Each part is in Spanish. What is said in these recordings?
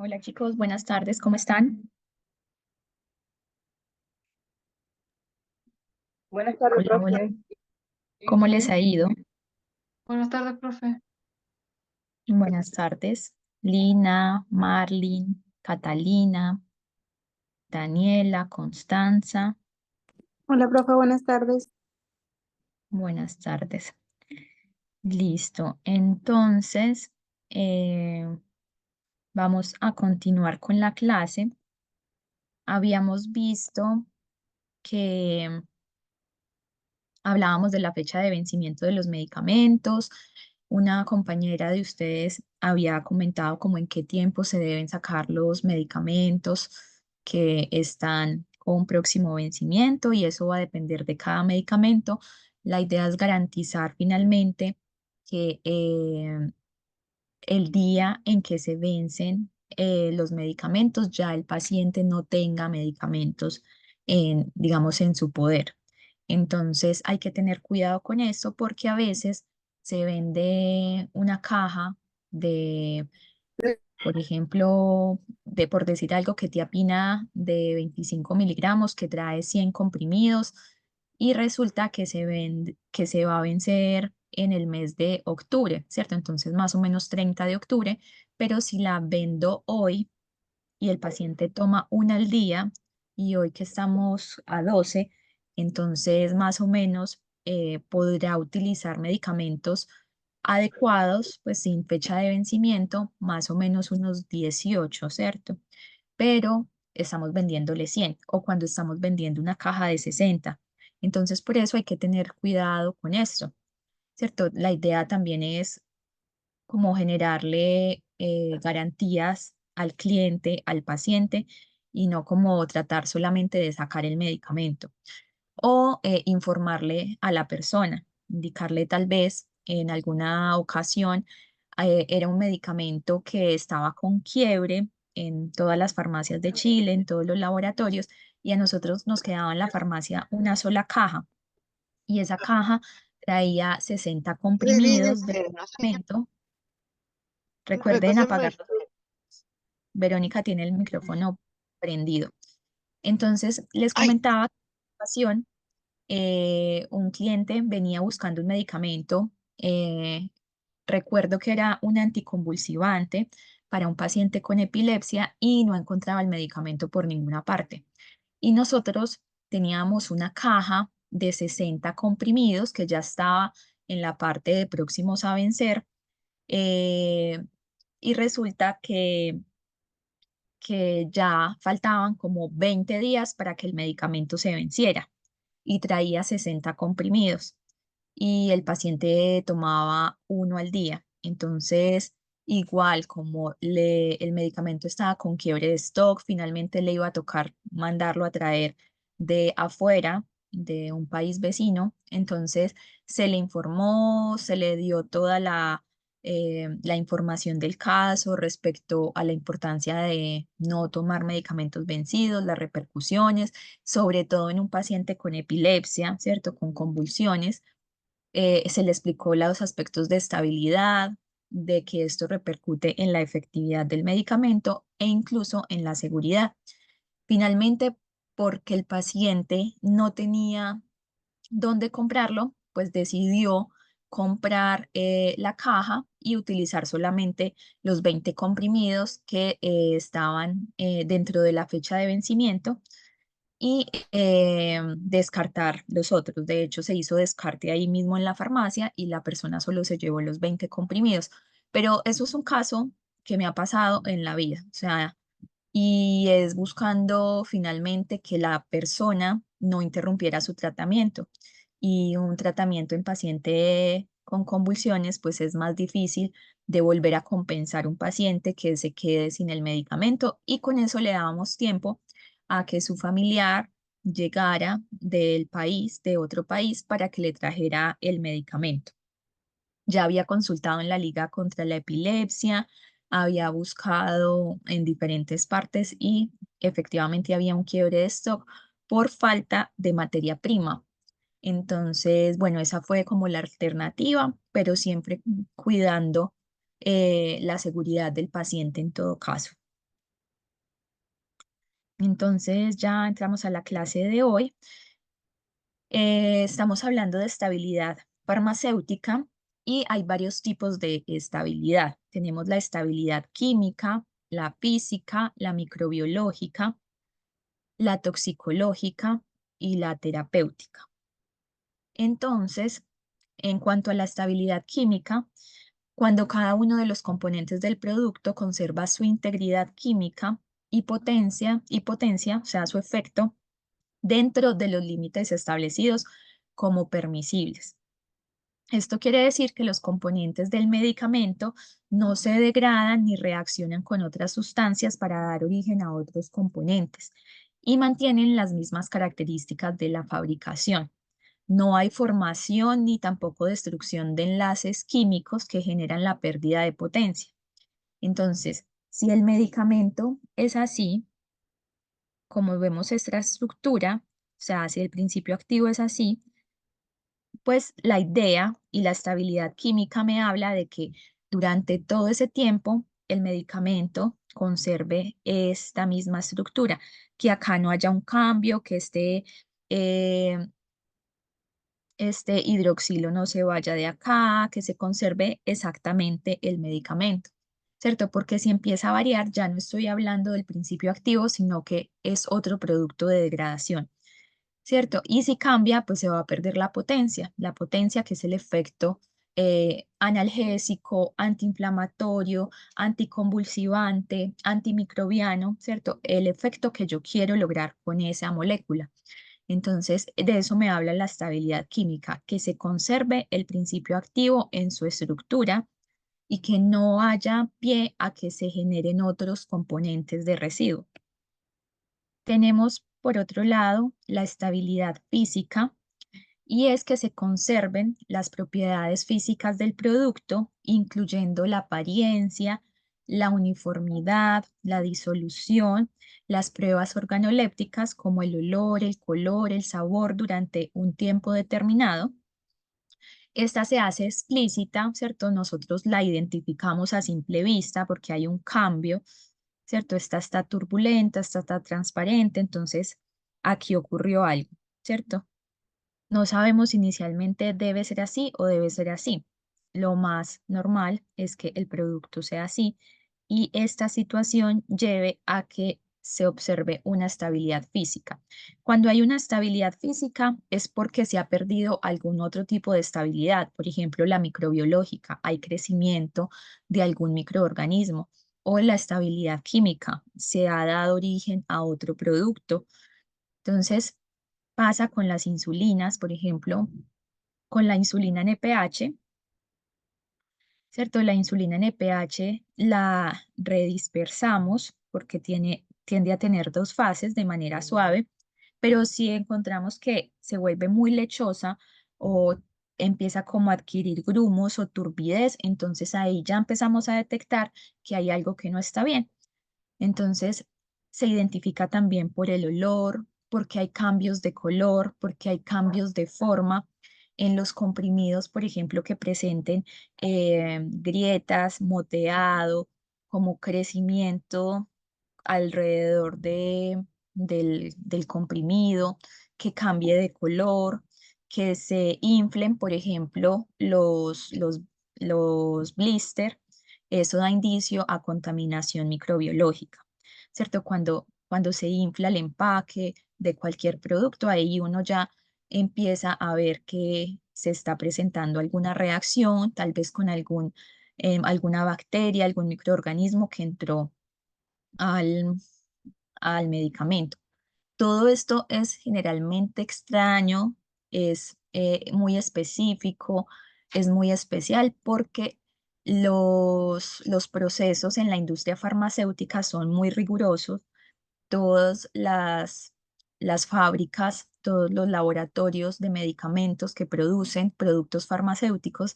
Hola chicos, buenas tardes, ¿cómo están? Buenas tardes, Hola, hola, profe. ¿Y ¿cómo les usted? ha ido? Buenas tardes, profe. Buenas tardes. Lina, Marlin, Catalina, Daniela, Constanza, Hola, profe, buenas tardes. buenas tardes. Listo, entonces vamos a continuar con la clase. Habíamos visto que hablábamos de la fecha de vencimiento de los medicamentos. Una compañera de ustedes había comentado como en qué tiempo se deben sacar los medicamentos que están con próximo vencimiento y eso va a depender de cada medicamento. La idea es garantizar finalmente que el día en que se vencen los medicamentos, ya el paciente no tenga medicamentos digamos, en su poder. Entonces hay que tener cuidado con esto porque a veces se vende una caja de, por ejemplo, por decir algo, que tiapina de 25 miligramos que trae 100 comprimidos y resulta que que se va a vencer en el mes de octubre, ¿cierto? Entonces más o menos 30 de octubre, pero si la vendo hoy y el paciente toma una al día y hoy que estamos a 12, entonces más o menos podrá utilizar medicamentos adecuados, pues sin fecha de vencimiento, más o menos unos 18, ¿cierto? Pero estamos vendiéndole 100 o cuando estamos vendiendo una caja de 60. Entonces, por eso hay que tener cuidado con esto, ¿cierto? La idea también es como generarle garantías al cliente, al paciente, y no como tratar solamente de sacar el medicamento. O informarle a la persona, indicarle tal vez en alguna ocasión era un medicamento que estaba con quiebre en todas las farmacias de Chile, en todos los laboratorios, y a nosotros nos quedaba en la farmacia una sola caja, y esa caja traía 60 comprimidos de medicamento. Recuerden apagarlo. Verónica tiene el micrófono prendido. Entonces, les comentaba que en una ocasión, un cliente venía buscando un medicamento, recuerdo que era un anticonvulsivante para un paciente con epilepsia y no encontraba el medicamento por ninguna parte. Y nosotros teníamos una caja de 60 comprimidos que ya estaba en la parte de próximos a vencer, eh, y resulta que ya faltaban como 20 días para que el medicamento se venciera y traía 60 comprimidos y el paciente tomaba uno al día. Entonces, igual como el medicamento estaba con quiebre de stock, finalmente le iba a tocar mandarlo a traer de afuera, de un país vecino. Entonces, se le informó, se le dio toda la información del caso respecto a la importancia de no tomar medicamentos vencidos, las repercusiones, sobre todo en un paciente con epilepsia, ¿cierto? Con convulsiones. Se le explicó los aspectos de estabilidad, de que esto repercute en la efectividad del medicamento e incluso en la seguridad. Finalmente, porque el paciente no tenía dónde comprarlo, pues decidió comprar la caja y utilizar solamente los 20 comprimidos que estaban dentro de la fecha de vencimiento y descartar los otros. De hecho, se hizo descarte ahí mismo en la farmacia y la persona solo se llevó los 20 comprimidos. Pero eso es un caso que me ha pasado en la vida, o sea, y es buscando finalmente que la persona no interrumpiera su tratamiento. Y un tratamiento en paciente con convulsiones, pues es más difícil de volver a compensar un paciente que se quede sin el medicamento y con eso le dábamos tiempo a que su familiar llegara del país, de otro país, para que le trajera el medicamento. Ya había consultado en la Liga contra la Epilepsia, había buscado en diferentes partes y efectivamente había un quiebre de stock por falta de materia prima. Entonces, bueno, esa fue como la alternativa, pero siempre cuidando la seguridad del paciente en todo caso. Entonces ya entramos a la clase de hoy. Estamos hablando de estabilidad farmacéutica y hay varios tipos de estabilidad. Tenemos la estabilidad química, la física, la microbiológica, la toxicológica y la terapéutica. Entonces, en cuanto a la estabilidad química, cuando cada uno de los componentes del producto conserva su integridad química y potencia, o sea, su efecto, dentro de los límites establecidos como permisibles. Esto quiere decir que los componentes del medicamento no se degradan ni reaccionan con otras sustancias para dar origen a otros componentes y mantienen las mismas características de la fabricación. No hay formación ni tampoco destrucción de enlaces químicos que generan la pérdida de potencia. Entonces, si el medicamento es así, como vemos esta estructura, o sea, si el principio activo es así, pues la idea y la estabilidad química me habla de que durante todo ese tiempo el medicamento conserve esta misma estructura, que acá no haya un cambio, que este hidroxilo no se vaya de acá, que se conserve exactamente el medicamento, ¿cierto? Porque si empieza a variar, ya no estoy hablando del principio activo, sino que es otro producto de degradación, ¿cierto? Y si cambia, pues se va a perder la potencia que es el efecto analgésico, antiinflamatorio, anticonvulsivante, antimicrobiano, ¿cierto? El efecto que yo quiero lograr con esa molécula. Entonces, de eso me habla la estabilidad química, que se conserve el principio activo en su estructura y que no haya pie a que se generen otros componentes de residuo. Tenemos, por otro lado, la estabilidad física, y es que se conserven las propiedades físicas del producto, incluyendo la apariencia, la uniformidad, la disolución, las pruebas organolépticas como el olor, el color, el sabor durante un tiempo determinado. Esta se hace explícita, ¿cierto? Nosotros la identificamos a simple vista porque hay un cambio, ¿cierto? Esta está turbulenta, esta está transparente, entonces aquí ocurrió algo, ¿cierto? No sabemos si inicialmente debe ser así o debe ser así. Lo más normal es que el producto sea así y esta situación lleve a que se observe una estabilidad física. Cuando hay una estabilidad física es porque se ha perdido algún otro tipo de estabilidad, por ejemplo, la microbiológica, hay crecimiento de algún microorganismo, o la estabilidad química, se ha dado origen a otro producto. Entonces, pasa con las insulinas, por ejemplo, con la insulina NPH, ¿cierto? La insulina NPH la redispersamos porque tiende a tener dos fases de manera suave, pero si encontramos que se vuelve muy lechosa o empieza como a adquirir grumos o turbidez, entonces ahí ya empezamos a detectar que hay algo que no está bien. Entonces, se identifica también por el olor, porque hay cambios de color, porque hay cambios de forma en los comprimidos, por ejemplo, que presenten grietas, moteado, como crecimiento alrededor del comprimido, que cambie de color, que se inflen, por ejemplo, los blister. Eso da indicio a contaminación microbiológica, ¿cierto? Cuando se infla el empaque de cualquier producto, ahí uno ya empieza a ver que se está presentando alguna reacción, tal vez con alguna bacteria, algún microorganismo que entró al, al medicamento. Todo esto es generalmente extraño, es muy específico, es muy especial porque los procesos en la industria farmacéutica son muy rigurosos. Todas las fábricas, todos los laboratorios de medicamentos que producen productos farmacéuticos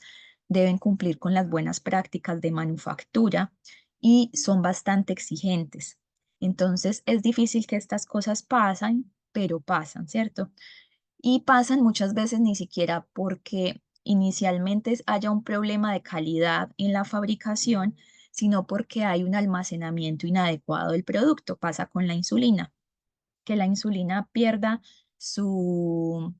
deben cumplir con las buenas prácticas de manufactura y son bastante exigentes. Entonces es difícil que estas cosas pasen, pero pasan, ¿cierto? Y pasan muchas veces ni siquiera porque inicialmente haya un problema de calidad en la fabricación, sino porque hay un almacenamiento inadecuado del producto. Pasa con la insulina. que la insulina pierda su,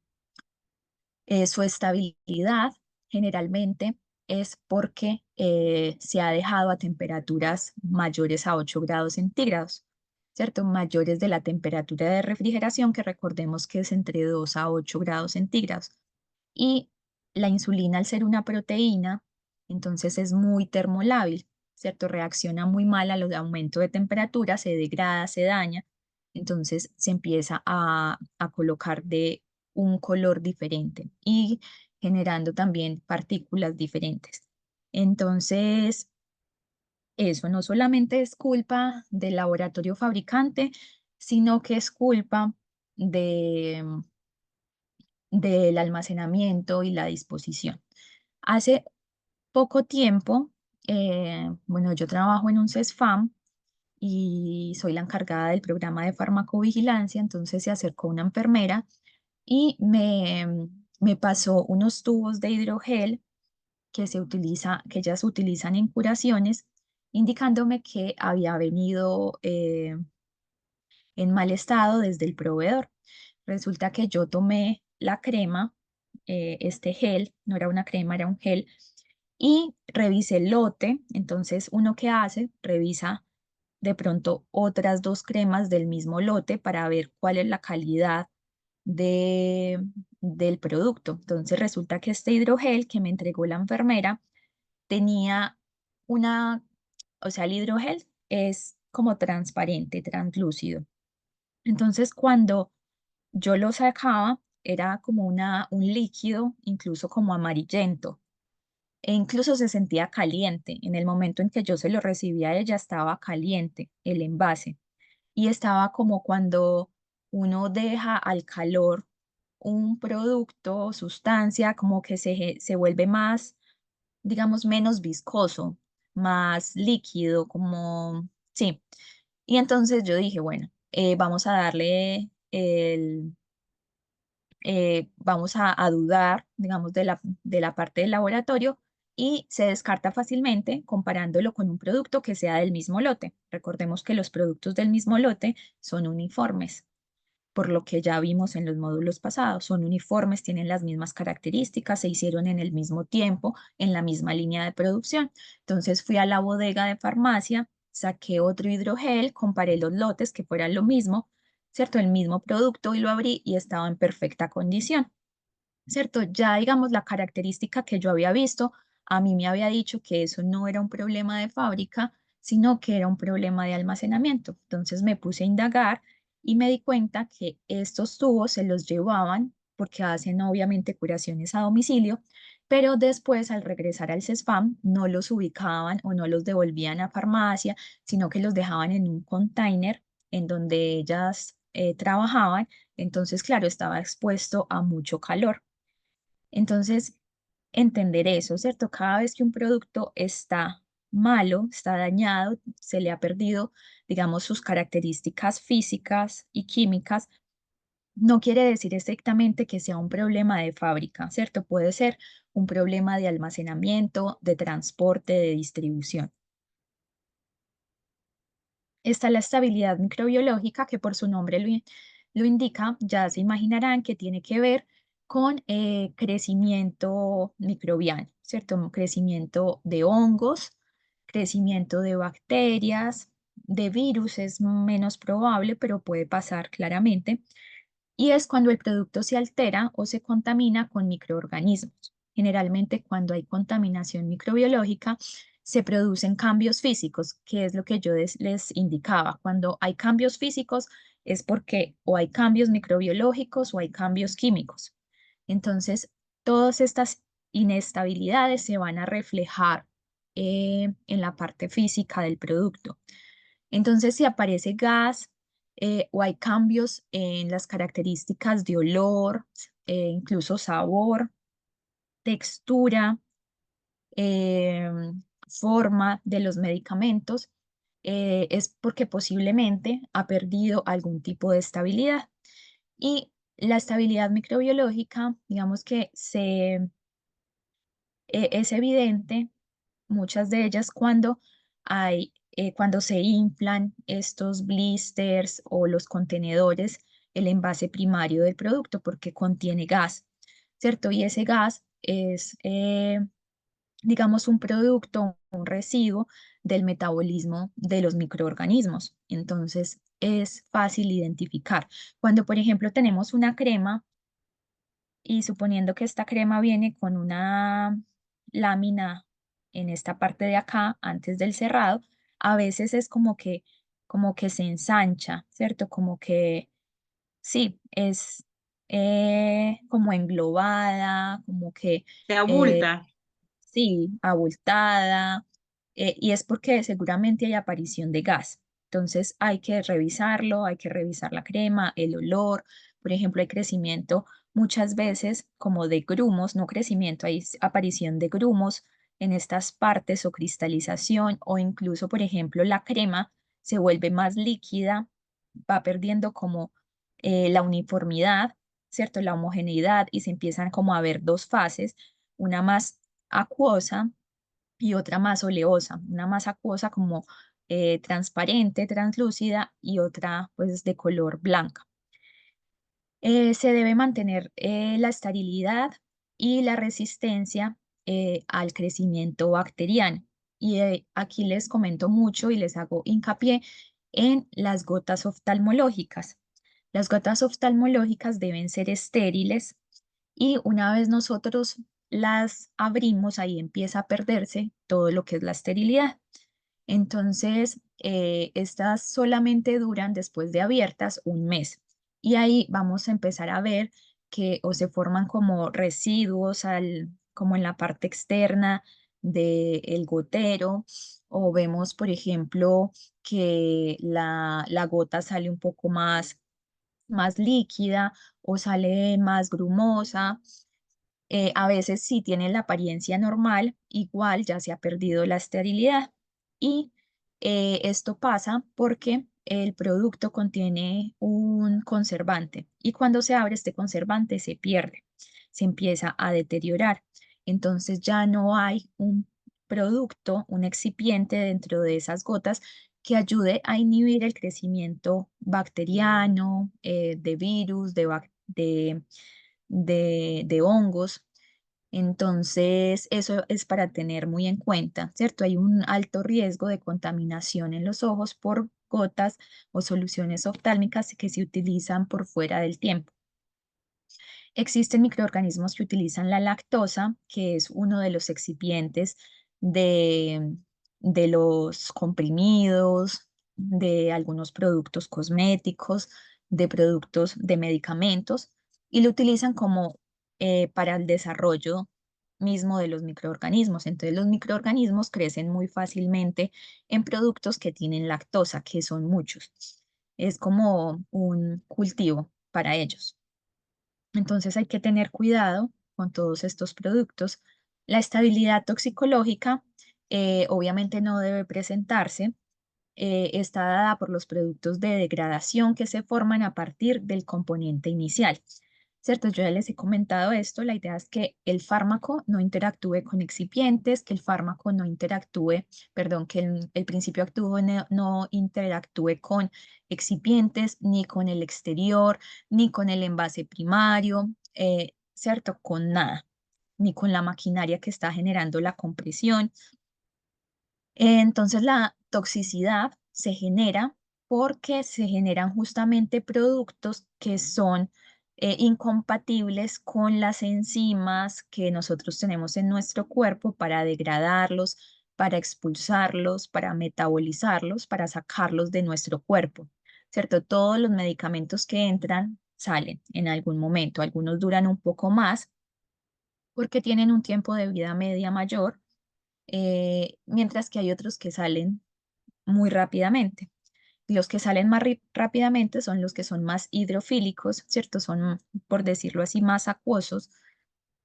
su estabilidad, generalmente es porque se ha dejado a temperaturas mayores a 8 grados centígrados, ¿cierto? Mayores de la temperatura de refrigeración, que recordemos que es entre 2 a 8 grados centígrados. Y la insulina, al ser una proteína, entonces es muy termolábil, ¿cierto? Reacciona muy mal al aumento de temperatura, se degrada, se daña, entonces se empieza a colocar de un color diferente y generando también partículas diferentes. Entonces, eso no solamente es culpa del laboratorio fabricante, sino que es culpa de del almacenamiento y la disposición. Hace poco tiempo, bueno, yo trabajo en un CESFAM y soy la encargada del programa de farmacovigilancia, entonces se acercó una enfermera y me pasó unos tubos de hidrogel que ellas utilizan en curaciones, indicándome que había venido en mal estado desde el proveedor. Resulta que yo tomé la crema, este gel, no era una crema, era un gel, y revisé el lote. Entonces, uno que hace, revisa de pronto otras dos cremas del mismo lote para ver cuál es la calidad del producto. Entonces, resulta que este hidrogel que me entregó la enfermera tenía una, o sea, el hidrogel es como transparente, translúcido. Entonces, cuando yo lo sacaba, era como un líquido, incluso como amarillento, e incluso se sentía caliente. En el momento en que yo se lo recibía a ella, estaba caliente el envase y estaba como cuando uno deja al calor un producto, sustancia, como que se vuelve más, digamos, menos viscoso, más líquido, como, sí. Y entonces yo dije, bueno, vamos a darle vamos a dudar, digamos, de la parte del laboratorio y se descarta fácilmente comparándolo con un producto que sea del mismo lote. Recordemos que los productos del mismo lote son uniformes, por lo que ya vimos en los módulos pasados. Son uniformes, tienen las mismas características, se hicieron en el mismo tiempo, en la misma línea de producción. Entonces fui a la bodega de farmacia, saqué otro hidrogel, comparé los lotes que fueran lo mismo, ¿cierto? El mismo producto y lo abrí y estaba en perfecta condición. ¿Cierto? Ya digamos la característica que yo había visto, a mí me había dicho que eso no era un problema de fábrica, sino que era un problema de almacenamiento. Entonces me puse a indagar y me di cuenta que estos tubos se los llevaban porque hacen obviamente curaciones a domicilio, pero después al regresar al CESFAM no los ubicaban o no los devolvían a farmacia, sino que los dejaban en un container en donde ellas trabajaban. Entonces, claro, estaba expuesto a mucho calor. Entonces, entender eso, ¿cierto? Cada vez que un producto está malo, está dañado, se le ha perdido, digamos, sus características físicas y químicas, no quiere decir estrictamente que sea un problema de fábrica, ¿cierto? Puede ser un problema de almacenamiento, de transporte, de distribución. Está la estabilidad microbiológica, que por su nombre lo indica, ya se imaginarán que tiene que ver con crecimiento microbiano, ¿cierto? Crecimiento de hongos, crecimiento de bacterias, de virus es menos probable, pero puede pasar claramente. Y es cuando el producto se altera o se contamina con microorganismos. Generalmente cuando hay contaminación microbiológica, se producen cambios físicos, que es lo que yo les indicaba. Cuando hay cambios físicos es porque o hay cambios microbiológicos o hay cambios químicos. Entonces, todas estas inestabilidades se van a reflejar en la parte física del producto. Entonces, si aparece gas o hay cambios en las características de olor, incluso sabor, textura, forma de los medicamentos, es porque posiblemente ha perdido algún tipo de estabilidad. Y la estabilidad microbiológica, digamos que es evidente, muchas de ellas, cuando hay cuando se inflan estos blisters o los contenedores, el envase primario del producto, porque contiene gas, ¿cierto? Y ese gas es, digamos, un producto, un residuo del metabolismo de los microorganismos. Entonces, es fácil identificar. Cuando, por ejemplo, tenemos una crema y suponiendo que esta crema viene con una lámina en esta parte de acá, antes del cerrado, a veces es como que se ensancha, ¿cierto? Como que, sí, es como englobada, como que Se eh, abulta. sí, abultada, y es porque seguramente hay aparición de gas. Entonces hay que revisarlo, hay que revisar la crema, el olor. Por ejemplo, hay crecimiento muchas veces como de grumos, no crecimiento, hay aparición de grumos en estas partes o cristalización o incluso, por ejemplo, la crema se vuelve más líquida, va perdiendo como la uniformidad, ¿cierto? La homogeneidad y se empiezan como a ver dos fases, una más acuosa y otra más oleosa, una más acuosa como transparente, translúcida y otra pues de color blanca. Se debe mantener la esterilidad y la resistencia al crecimiento bacteriano. Y aquí les comento mucho y les hago hincapié en las gotas oftalmológicas. Las gotas oftalmológicas deben ser estériles y una vez nosotros las abrimos, ahí empieza a perderse todo lo que es la esterilidad. Entonces, estas solamente duran después de abiertas un mes. Y ahí vamos a empezar a ver que o se forman como residuos como en la parte externa del gotero, o vemos, por ejemplo, que la gota sale un poco más líquida o sale más grumosa. A veces sí tiene la apariencia normal, igual ya se ha perdido la esterilidad. Y esto pasa porque el producto contiene un conservante y cuando se abre este conservante se pierde, se empieza a deteriorar. Entonces ya no hay un producto, un excipiente dentro de esas gotas que ayude a inhibir el crecimiento bacteriano, de virus, de hongos. Entonces, eso es para tener muy en cuenta, ¿cierto? Hay un alto riesgo de contaminación en los ojos por gotas o soluciones oftálmicas que se utilizan por fuera del tiempo. Existen microorganismos que utilizan la lactosa, que es uno de los excipientes de, de los comprimidos, de algunos productos cosméticos, de productos de medicamentos, y lo utilizan como para el desarrollo mismo de los microorganismos. Entonces, los microorganismos crecen muy fácilmente en productos que tienen lactosa, que son muchos. Es como un cultivo para ellos. Entonces hay que tener cuidado con todos estos productos. La estabilidad toxicológica obviamente no debe presentarse. Está dada por los productos de degradación que se forman a partir del componente inicial. ¿Cierto? Yo ya les he comentado esto. La idea es que el fármaco no interactúe con excipientes, que el fármaco no interactúe, perdón, que el principio activo no interactúe con excipientes, ni con el exterior, ni con el envase primario, ¿cierto? Con nada, ni con la maquinaria que está generando la compresión. Entonces la toxicidad se genera porque se generan justamente productos que son incompatibles con las enzimas que nosotros tenemos en nuestro cuerpo para degradarlos, para expulsarlos, para metabolizarlos, para sacarlos de nuestro cuerpo, ¿cierto? Todos los medicamentos que entran salen en algún momento. Algunos duran un poco más porque tienen un tiempo de vida media mayor, mientras que hay otros que salen muy rápidamente. Los que salen más rápidamente son los que son más hidrofílicos, ¿cierto? Son, por decirlo así, más acuosos,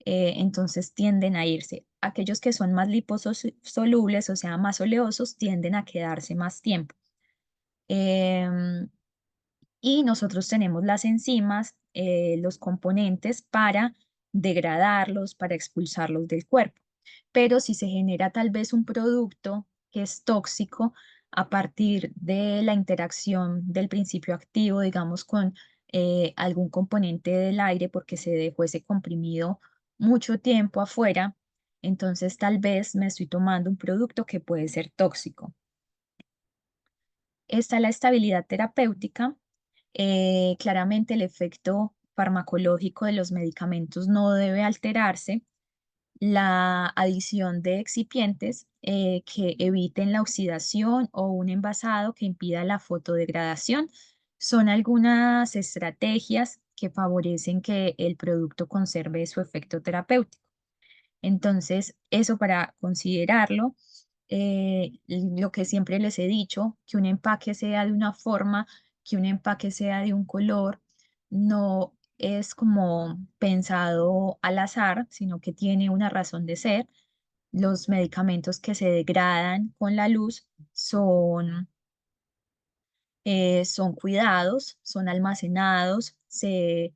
entonces tienden a irse. Aquellos que son más liposolubles, o sea, más oleosos, tienden a quedarse más tiempo. Em, y nosotros tenemos las enzimas, los componentes para degradarlos, para expulsarlos del cuerpo. Pero si se genera tal vez un producto que es tóxico, a partir de la interacción del principio activo, digamos, con algún componente del aire, porque se dejó ese comprimido mucho tiempo afuera, entonces tal vez me estoy tomando un producto que puede ser tóxico. Está la estabilidad terapéutica. Claramente el efecto farmacológico de los medicamentos no debe alterarse. La adición de excipientes que eviten la oxidación o un envasado que impida la fotodegradación son algunas estrategias que favorecen que el producto conserve su efecto terapéutico. Entonces, eso para considerarlo. Lo que siempre les he dicho, que un empaque sea de una forma, que un empaque sea de un color, no es como pensado al azar, sino que tiene una razón de ser. Los medicamentos que se degradan con la luz son cuidados, son almacenados, se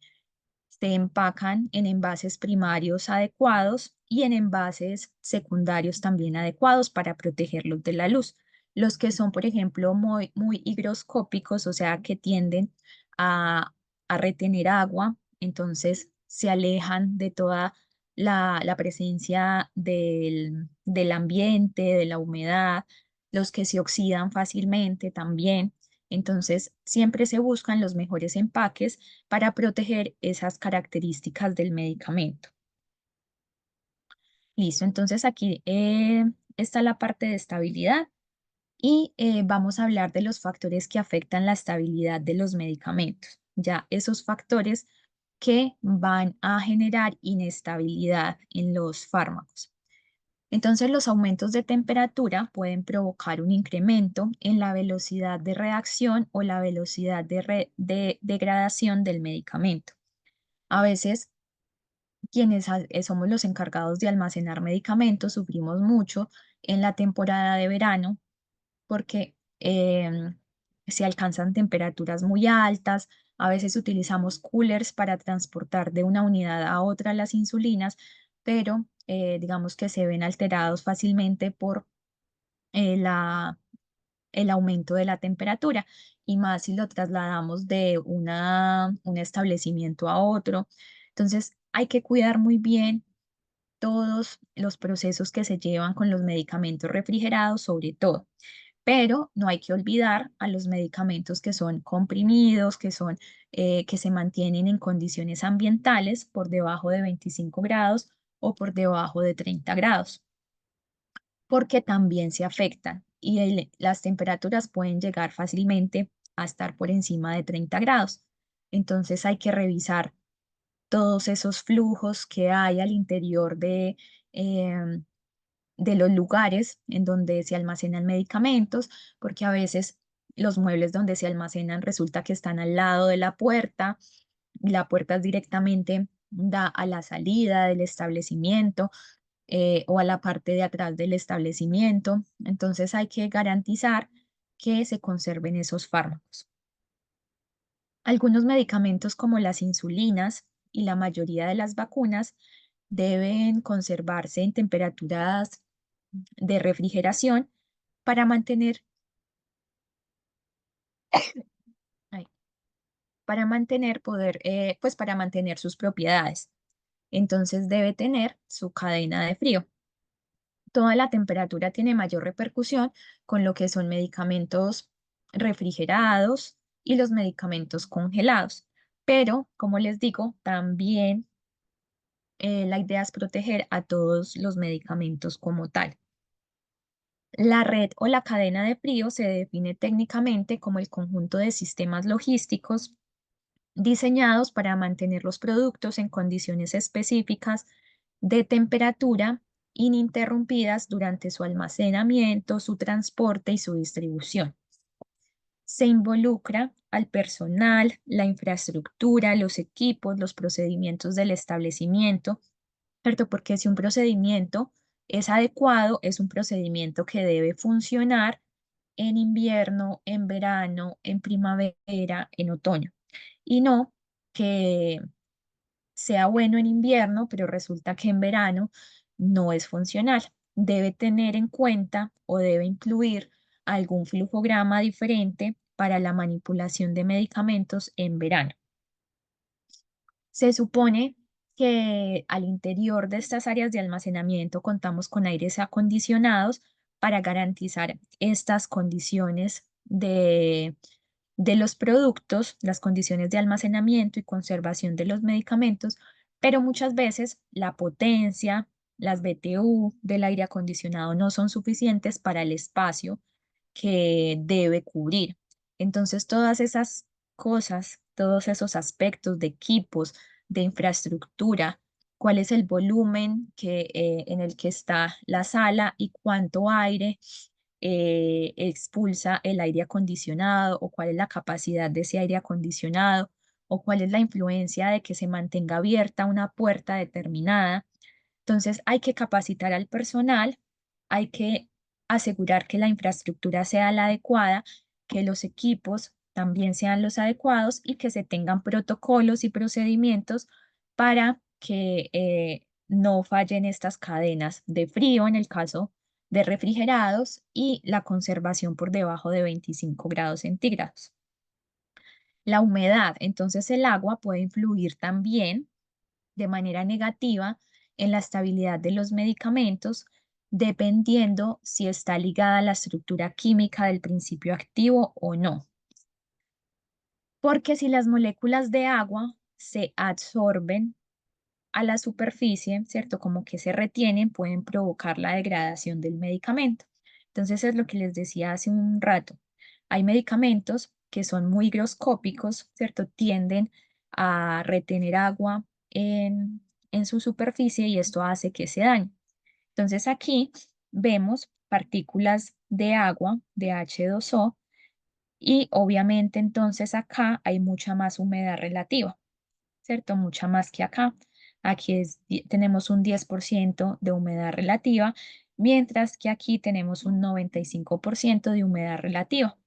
empacan en envases primarios adecuados y en envases secundarios también adecuados para protegerlos de la luz. Los que son, por ejemplo, muy higroscópicos, o sea, que tienden a, a retener agua, entonces se alejan de toda la presencia del ambiente, de la humedad, los que se oxidan fácilmente también. Entonces, siempre se buscan los mejores empaques para proteger esas características del medicamento. Listo, entonces aquí está la parte de estabilidad y vamos a hablar de los factores que afectan la estabilidad de los medicamentos. Ya esos factores que van a generar inestabilidad en los fármacos. Entonces, los aumentos de temperatura pueden provocar un incremento en la velocidad de reacción o la velocidad de degradación del medicamento. A veces, quienes somos los encargados de almacenar medicamentos, sufrimos mucho en la temporada de verano porque se alcanzan temperaturas muy altas. A veces utilizamos coolers para transportar de una unidad a otra las insulinas, pero digamos que se ven alterados fácilmente por eh, la, el aumento de la temperatura y más si lo trasladamos de un establecimiento a otro. Entonces, hay que cuidar muy bien todos los procesos que se llevan con los medicamentos refrigerados, sobre todo. Pero no hay que olvidar a los medicamentos que son comprimidos, que se mantienen en condiciones ambientales por debajo de 25 grados o por debajo de 30 grados, porque también se afectan y las temperaturas pueden llegar fácilmente a estar por encima de 30 grados. Entonces hay que revisar todos esos flujos que hay al interior em, de los lugares en donde se almacenan medicamentos, porque a veces los muebles donde se almacenan resulta que están al lado de la puerta directamente da a la salida del establecimiento o a la parte de atrás del establecimiento. Entonces hay que garantizar que se conserven esos fármacos. Algunos medicamentos como las insulinas y la mayoría de las vacunas deben conservarse en temperaturas de refrigeración para mantener, ay, pues para mantener sus propiedades. Entonces debe tener su cadena de frío. Toda la temperatura tiene mayor repercusión con lo que son medicamentos refrigerados y los medicamentos congelados. Pero, como les digo, también la idea es proteger a todos los medicamentos como tal. La red o la cadena de frío se define técnicamente como el conjunto de sistemas logísticos diseñados para mantener los productos en condiciones específicas de temperatura ininterrumpidas durante su almacenamiento, su transporte y su distribución. Se involucra al personal, la infraestructura, los equipos, los procedimientos del establecimiento, ¿cierto? Porque si un procedimiento es adecuado, es un procedimiento que debe funcionar en invierno, en verano, en primavera, en otoño, y no que sea bueno en invierno, pero resulta que en verano no es funcional. Debe tener en cuenta o debe incluir algún flujograma diferente para la manipulación de medicamentos en verano. Se supone que al interior de estas áreas de almacenamiento contamos con aires acondicionados para garantizar estas condiciones de los productos, las condiciones de almacenamiento y conservación de los medicamentos, pero muchas veces la potencia, las BTU del aire acondicionado no son suficientes para el espacio que debe cubrir. Entonces, todas esas cosas, todos esos aspectos de equipos, de infraestructura, cuál es el volumen en el que está la sala y cuánto aire expulsa el aire acondicionado o cuál es la capacidad de ese aire acondicionado o cuál es la influencia de que se mantenga abierta una puerta determinada. Entonces hay que capacitar al personal, hay que asegurar que la infraestructura sea la adecuada, que los equipos también sean los adecuados y que se tengan protocolos y procedimientos para que no fallen estas cadenas de frío en el caso de refrigerados y la conservación por debajo de 25 grados centígrados. La humedad, entonces el agua puede influir también de manera negativa en la estabilidad de los medicamentos, dependiendo si está ligada a la estructura química del principio activo o no. Porque si las moléculas de agua se absorben a la superficie, ¿cierto? Como que se retienen, pueden provocar la degradación del medicamento. Entonces es lo que les decía hace un rato. Hay medicamentos que son muy higroscópicos, ¿cierto? Tienden a retener agua en su superficie y esto hace que se dañe. Entonces aquí vemos partículas de agua, de H2O, y obviamente entonces acá hay mucha más humedad relativa, ¿cierto? Mucha más que acá. Aquí tenemos un 10% de humedad relativa, mientras que aquí tenemos un 95% de humedad relativa.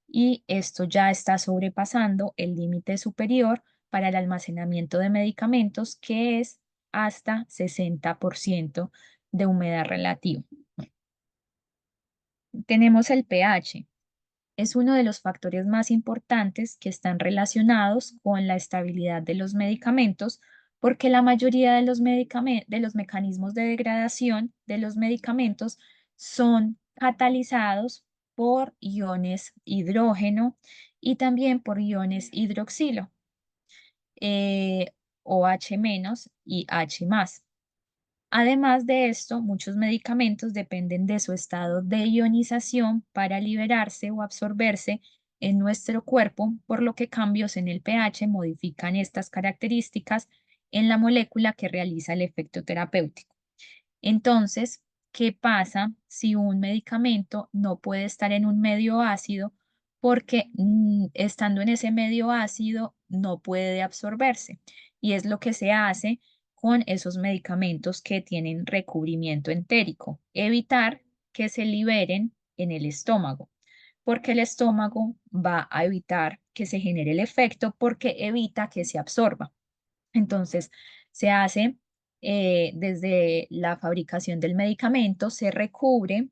Y esto ya está sobrepasando el límite superior para el almacenamiento de medicamentos, que es hasta 60% de humedad relativa. Tenemos el pH. Es uno de los factores más importantes que están relacionados con la estabilidad de los medicamentos, porque la mayoría de de los mecanismos de degradación de los medicamentos son catalizados por iones hidrógeno y también por iones hidroxilo, OH- y H+. Además de esto, muchos medicamentos dependen de su estado de ionización para liberarse o absorberse en nuestro cuerpo, por lo que cambios en el pH modifican estas características en la molécula que realiza el efecto terapéutico. Entonces, ¿qué pasa si un medicamento no puede estar en un medio ácido porque estando en ese medio ácido no puede absorberse? Y es lo que se hace con esos medicamentos que tienen recubrimiento entérico, evitar que se liberen en el estómago, porque el estómago va a evitar que se genere el efecto porque evita que se absorba. Entonces, se hace desde la fabricación del medicamento, se recubre,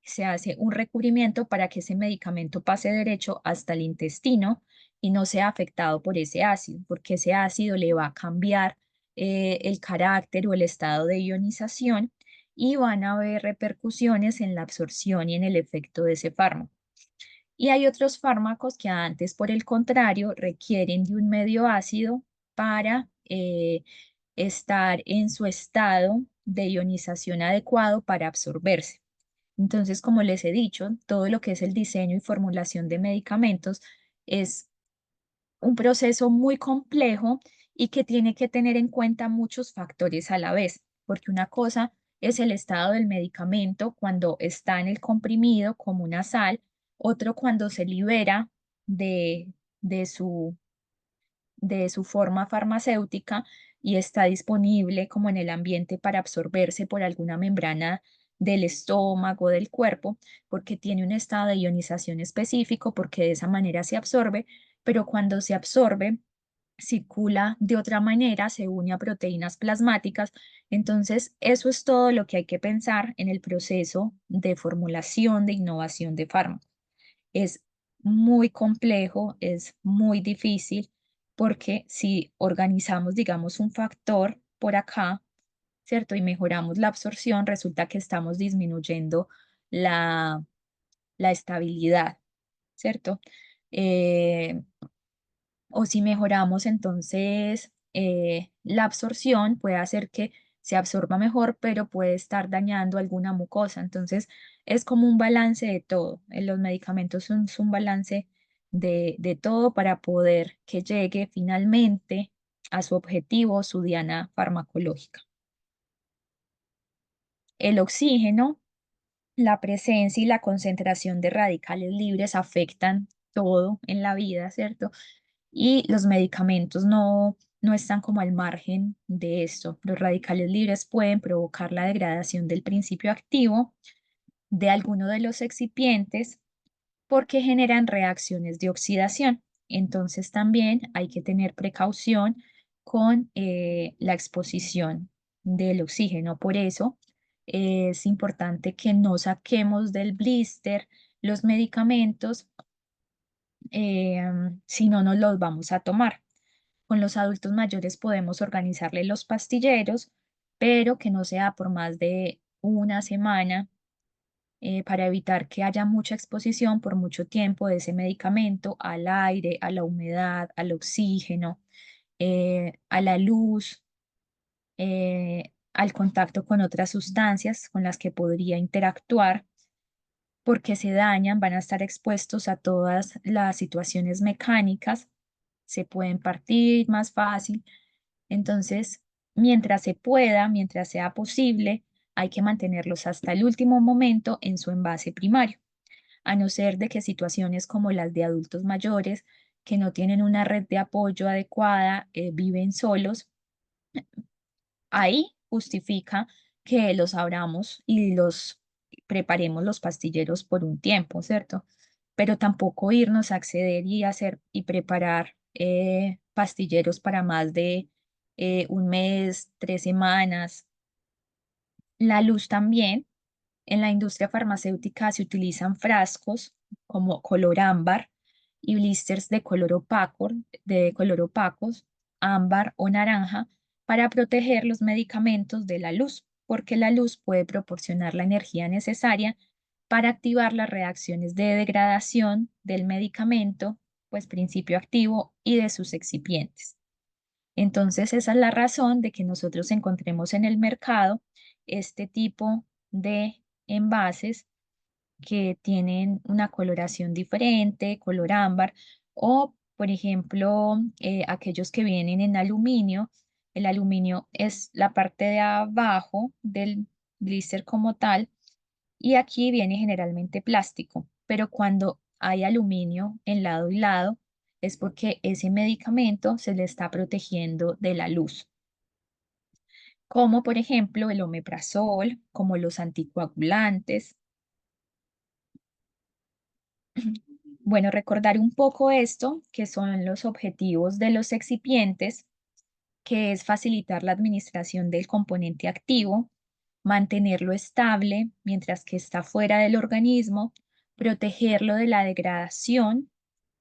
se hace un recubrimiento para que ese medicamento pase derecho hasta el intestino y no sea afectado por ese ácido, porque ese ácido le va a cambiar el carácter o el estado de ionización y van a haber repercusiones en la absorción y en el efecto de ese fármaco. Y hay otros fármacos que antes, por el contrario, requieren de un medio ácido para estar en su estado de ionización adecuado para absorberse. Entonces, como les he dicho, todo lo que es el diseño y formulación de medicamentos es un proceso muy complejo y que tiene que tener en cuenta muchos factores a la vez, porque una cosa es el estado del medicamento cuando está en el comprimido como una sal, otro cuando se libera de, de su, de su forma farmacéutica y está disponible como en el ambiente para absorberse por alguna membrana del estómago, del cuerpo, porque tiene un estado de ionización específico, porque de esa manera se absorbe, pero cuando se absorbe circula de otra manera, se une a proteínas plasmáticas. Entonces, eso es todo lo que hay que pensar en el proceso de formulación, de innovación de fármacos. Es muy complejo, es muy difícil, porque si organizamos, digamos, un factor por acá, ¿cierto? Y mejoramos la absorción, resulta que estamos disminuyendo la, la estabilidad, ¿cierto? Eh, o si mejoramos entonces la absorción, puede hacer que se absorba mejor, pero puede estar dañando alguna mucosa. Entonces es como un balance de todo. Los medicamentos son un balance de todo para poder que llegue finalmente a su objetivo, su diana farmacológica. El oxígeno, la presencia y la concentración de radicales libres afectan todo en la vida, ¿cierto? Y los medicamentos no están como al margen de esto. Los radicales libres pueden provocar la degradación del principio activo de alguno de los excipientes porque generan reacciones de oxidación. Entonces también hay que tener precaución con la exposición del oxígeno. Por eso es importante que no saquemos del blister los medicamentos, si no nos los vamos a tomar. Con los adultos mayores podemos organizarle los pastilleros, pero que no sea por más de una semana, para evitar que haya mucha exposición por mucho tiempo de ese medicamento al aire, a la humedad, al oxígeno, a la luz, al contacto con otras sustancias con las que podría interactuar, porque se dañan, van a estar expuestos a todas las situaciones mecánicas, se pueden partir más fácil. Entonces, mientras se pueda, mientras sea posible, hay que mantenerlos hasta el último momento en su envase primario, a no ser de que situaciones como las de adultos mayores que no tienen una red de apoyo adecuada, viven solos, ahí justifica que los abramos y los preparemos los pastilleros por un tiempo, ¿cierto? Pero tampoco irnos a acceder y hacer y preparar pastilleros para más de un mes, 3 semanas. La luz también. En la industria farmacéutica se utilizan frascos como color ámbar y blisters de color opacos, ámbar o naranja, para proteger los medicamentos de la luz, porque la luz puede proporcionar la energía necesaria para activar las reacciones de degradación del medicamento, pues principio activo, y de sus excipientes. Entonces, esa es la razón de que nosotros encontremos en el mercado este tipo de envases que tienen una coloración diferente, color ámbar, o por ejemplo, aquellos que vienen en aluminio. El aluminio es la parte de abajo del blister como tal, y aquí viene generalmente plástico, pero cuando hay aluminio en lado y lado es porque ese medicamento se le está protegiendo de la luz, como por ejemplo el omeprazol, como los anticoagulantes. Bueno, recordar un poco esto, que son los objetivos de los excipientes, que es facilitar la administración del componente activo, mantenerlo estable mientras que está fuera del organismo, protegerlo de la degradación,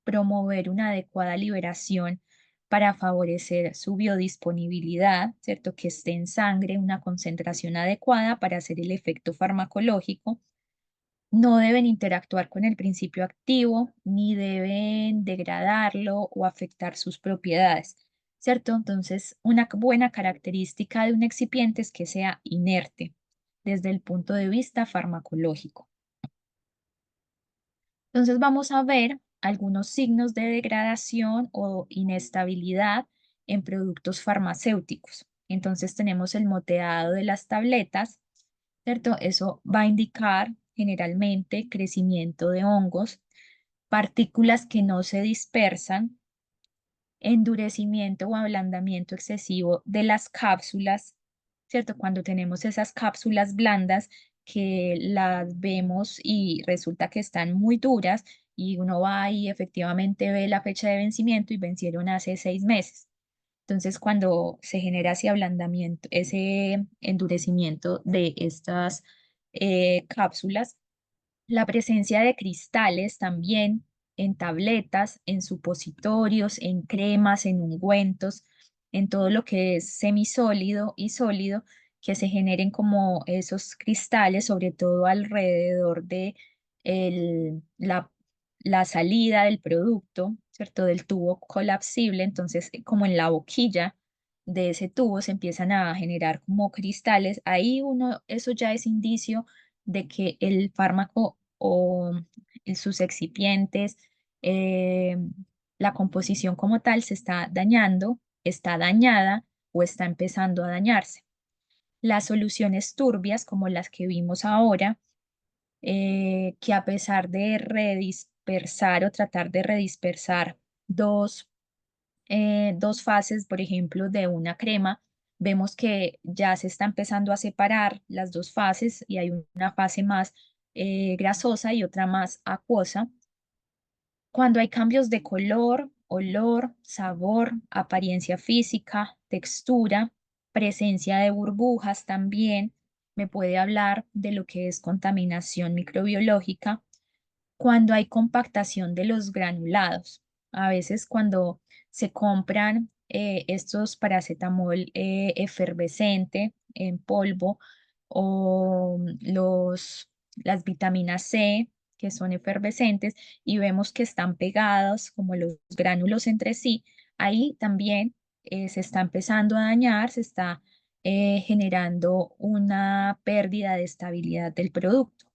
promover una adecuada liberación para favorecer su biodisponibilidad, ¿cierto? Que esté en sangre una concentración adecuada para hacer el efecto farmacológico. No deben interactuar con el principio activo, ni deben degradarlo o afectar sus propiedades, ¿cierto? Entonces, una buena característica de un excipiente es que sea inerte desde el punto de vista farmacológico. Entonces, vamos a ver algunos signos de degradación o inestabilidad en productos farmacéuticos. Entonces, tenemos el moteado de las tabletas, ¿cierto? Eso va a indicar generalmente crecimiento de hongos, partículas que no se dispersan, endurecimiento o ablandamiento excesivo de las cápsulas, ¿cierto? Cuando tenemos esas cápsulas blandas que las vemos y resulta que están muy duras, y uno va y efectivamente ve la fecha de vencimiento y vencieron hace 6 meses. Entonces, cuando se genera ese ablandamiento, ese endurecimiento de estas cápsulas, la presencia de cristales también en tabletas, en supositorios, en cremas, en ungüentos, en todo lo que es semisólido y sólido, que se generen como esos cristales, sobre todo alrededor de el- la, la salida del producto, ¿cierto? Del tubo colapsible. Entonces, como en la boquilla de ese tubo se empiezan a generar como cristales. Ahí uno, eso ya es indicio de que el fármaco o sus excipientes, eh, la composición como tal se está dañando, está dañada o está empezando a dañarse. Las soluciones turbias, como las que vimos ahora, que a pesar de redispersar o tratar de redispersar dos dos fases, por ejemplo, de una crema, vemos que ya se está empezando a separar las dos fases y hay una fase más grasosa y otra más acuosa. Cuando hay cambios de color, olor, sabor, apariencia física, textura, presencia de burbujas también, me puede hablar de lo que es contaminación microbiológica. Cuando hay compactación de los granulados. A veces cuando se compran estos paracetamol efervescente en polvo o las vitaminas C que son efervescentes y vemos que están pegados como los gránulos entre sí, ahí también se está empezando a dañar, se está generando una pérdida de estabilidad del producto.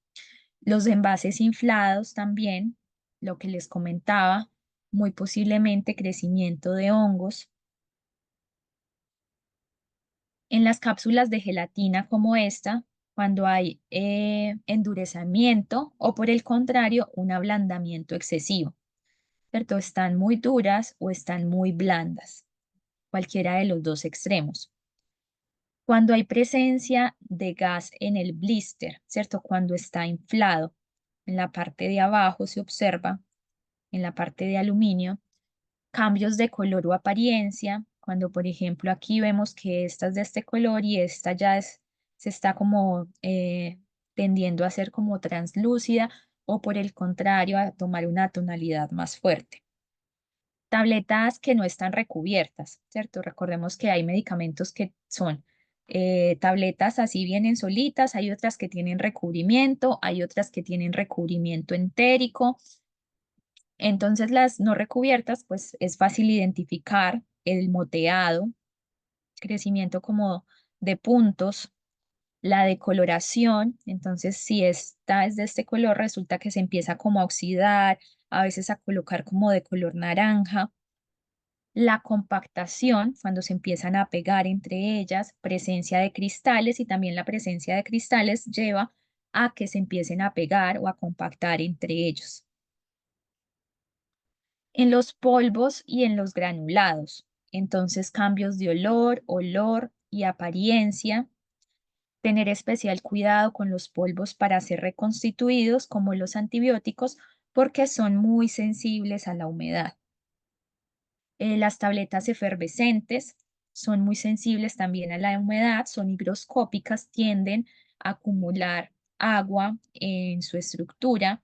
Los envases inflados también, lo que les comentaba, muy posiblemente crecimiento de hongos. En las cápsulas de gelatina como esta, cuando hay endurecimiento o por el contrario, un ablandamiento excesivo, ¿cierto? Están muy duras o están muy blandas, cualquiera de los dos extremos. Cuando hay presencia de gas en el blister, ¿cierto? Cuando está inflado, en la parte de abajo se observa en la parte de aluminio, cambios de color o apariencia, cuando por ejemplo aquí vemos que esta es de este color y esta ya se está como tendiendo a ser como translúcida o por el contrario a tomar una tonalidad más fuerte. Tabletas que no están recubiertas, ¿cierto? Recordemos que hay medicamentos que son tabletas así vienen solitas, hay otras que tienen recubrimiento, hay otras que tienen recubrimiento entérico. Entonces las no recubiertas, pues es fácil identificar el moteado, crecimiento como de puntos, la decoloración. Entonces si esta es de este color, resulta que se empieza como a oxidar, a veces a colocar como de color naranja. La compactación, cuando se empiezan a pegar entre ellas, presencia de cristales y también la presencia de cristales lleva a que se empiecen a pegar o a compactar entre ellos. En los polvos y en los granulados. Entonces, cambios de olor y apariencia. Tener especial cuidado con los polvos para ser reconstituidos, como los antibióticos, porque son muy sensibles a la humedad. Las tabletas efervescentes son muy sensibles también a la humedad, son higroscópicas, tienden a acumular agua en su estructura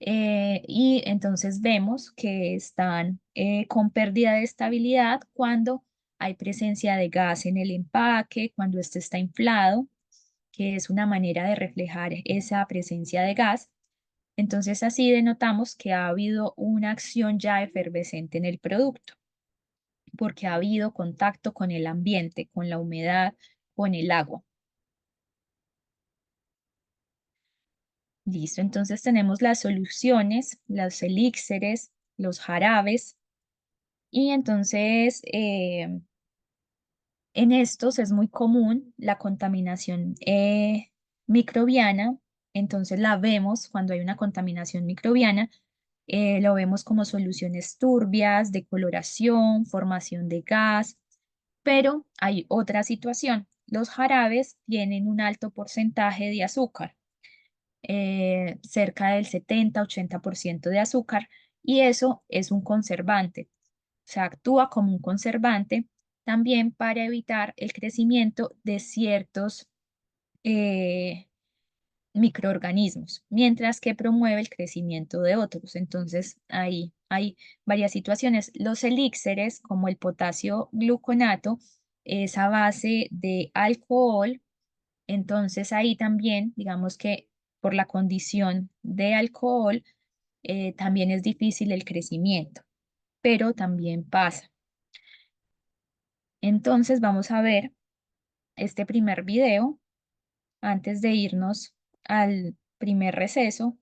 y entonces vemos que están con pérdida de estabilidad cuando hay presencia de gas en el empaque, cuando este está inflado, que es una manera de reflejar esa presencia de gas. Entonces así denotamos que ha habido una acción ya efervescente en el producto, porque ha habido contacto con el ambiente, con la humedad, con el agua. Listo, entonces tenemos las soluciones, los elixires, los jarabes. Y entonces, en estos es muy común la contaminación microbiana. Entonces la vemos cuando hay una contaminación microbiana, lo vemos como soluciones turbias, decoloración, formación de gas, pero hay otra situación. Los jarabes tienen un alto porcentaje de azúcar, cerca del 70-80% de azúcar, y eso es un conservante. O sea, actúa como un conservante también para evitar el crecimiento de ciertos microorganismos, mientras que promueve el crecimiento de otros. Entonces, ahí hay varias situaciones. Los elixires, como el potasio gluconato, es a base de alcohol. Entonces, ahí también, digamos que por la condición de alcohol, también es difícil el crecimiento, pero también pasa. Entonces, vamos a ver este primer video antes de irnos al primer receso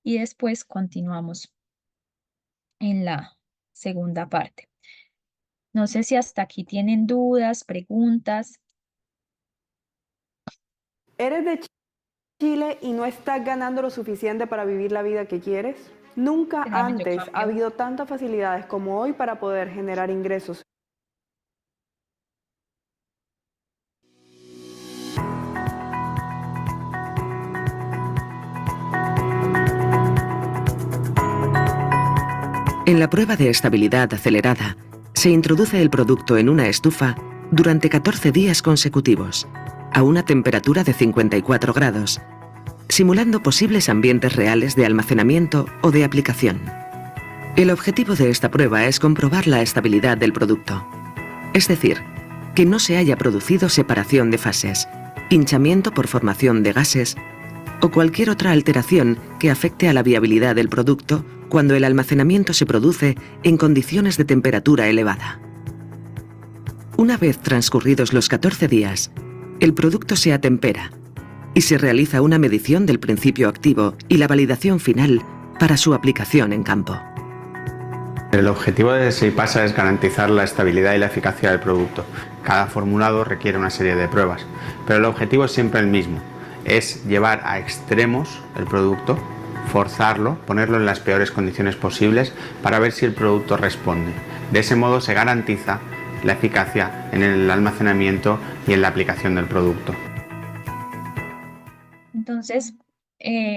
y después continuamos en la segunda parte. No sé si hasta aquí tienen dudas, preguntas. ¿Eres de Chile y no estás ganando lo suficiente para vivir la vida que quieres? Nunca Espérame, yo antes ha cambio. habido tantas facilidades como hoy para poder generar ingresos. En la prueba de estabilidad acelerada, se introduce el producto en una estufa durante 14 días consecutivos, a una temperatura de 54 grados, simulando posibles ambientes reales de almacenamiento o de aplicación. El objetivo de esta prueba es comprobar la estabilidad del producto, es decir, que no se haya producido separación de fases, hinchamiento por formación de gases o cualquier otra alteración que afecte a la viabilidad del producto cuando el almacenamiento se produce en condiciones de temperatura elevada. Una vez transcurridos los 14 días, el producto se atempera y se realiza una medición del principio activo y la validación final para su aplicación en campo. El objetivo de SEIPASA es garantizar la estabilidad y la eficacia del producto. Cada formulado requiere una serie de pruebas, pero el objetivo es siempre el mismo, es llevar a extremos el producto, forzarlo, ponerlo en las peores condiciones posibles para ver si el producto responde. De ese modo se garantiza la eficacia en el almacenamiento y en la aplicación del producto. Entonces,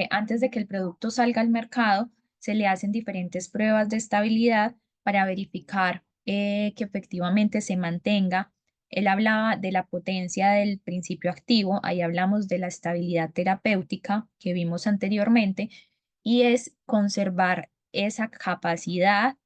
antes de que el producto salga al mercado, se le hacen diferentes pruebas de estabilidad para verificar que efectivamente se mantenga. Él hablaba de la potencia del principio activo, ahí hablamos de la estabilidad terapéutica que vimos anteriormente, y es conservar esa capacidad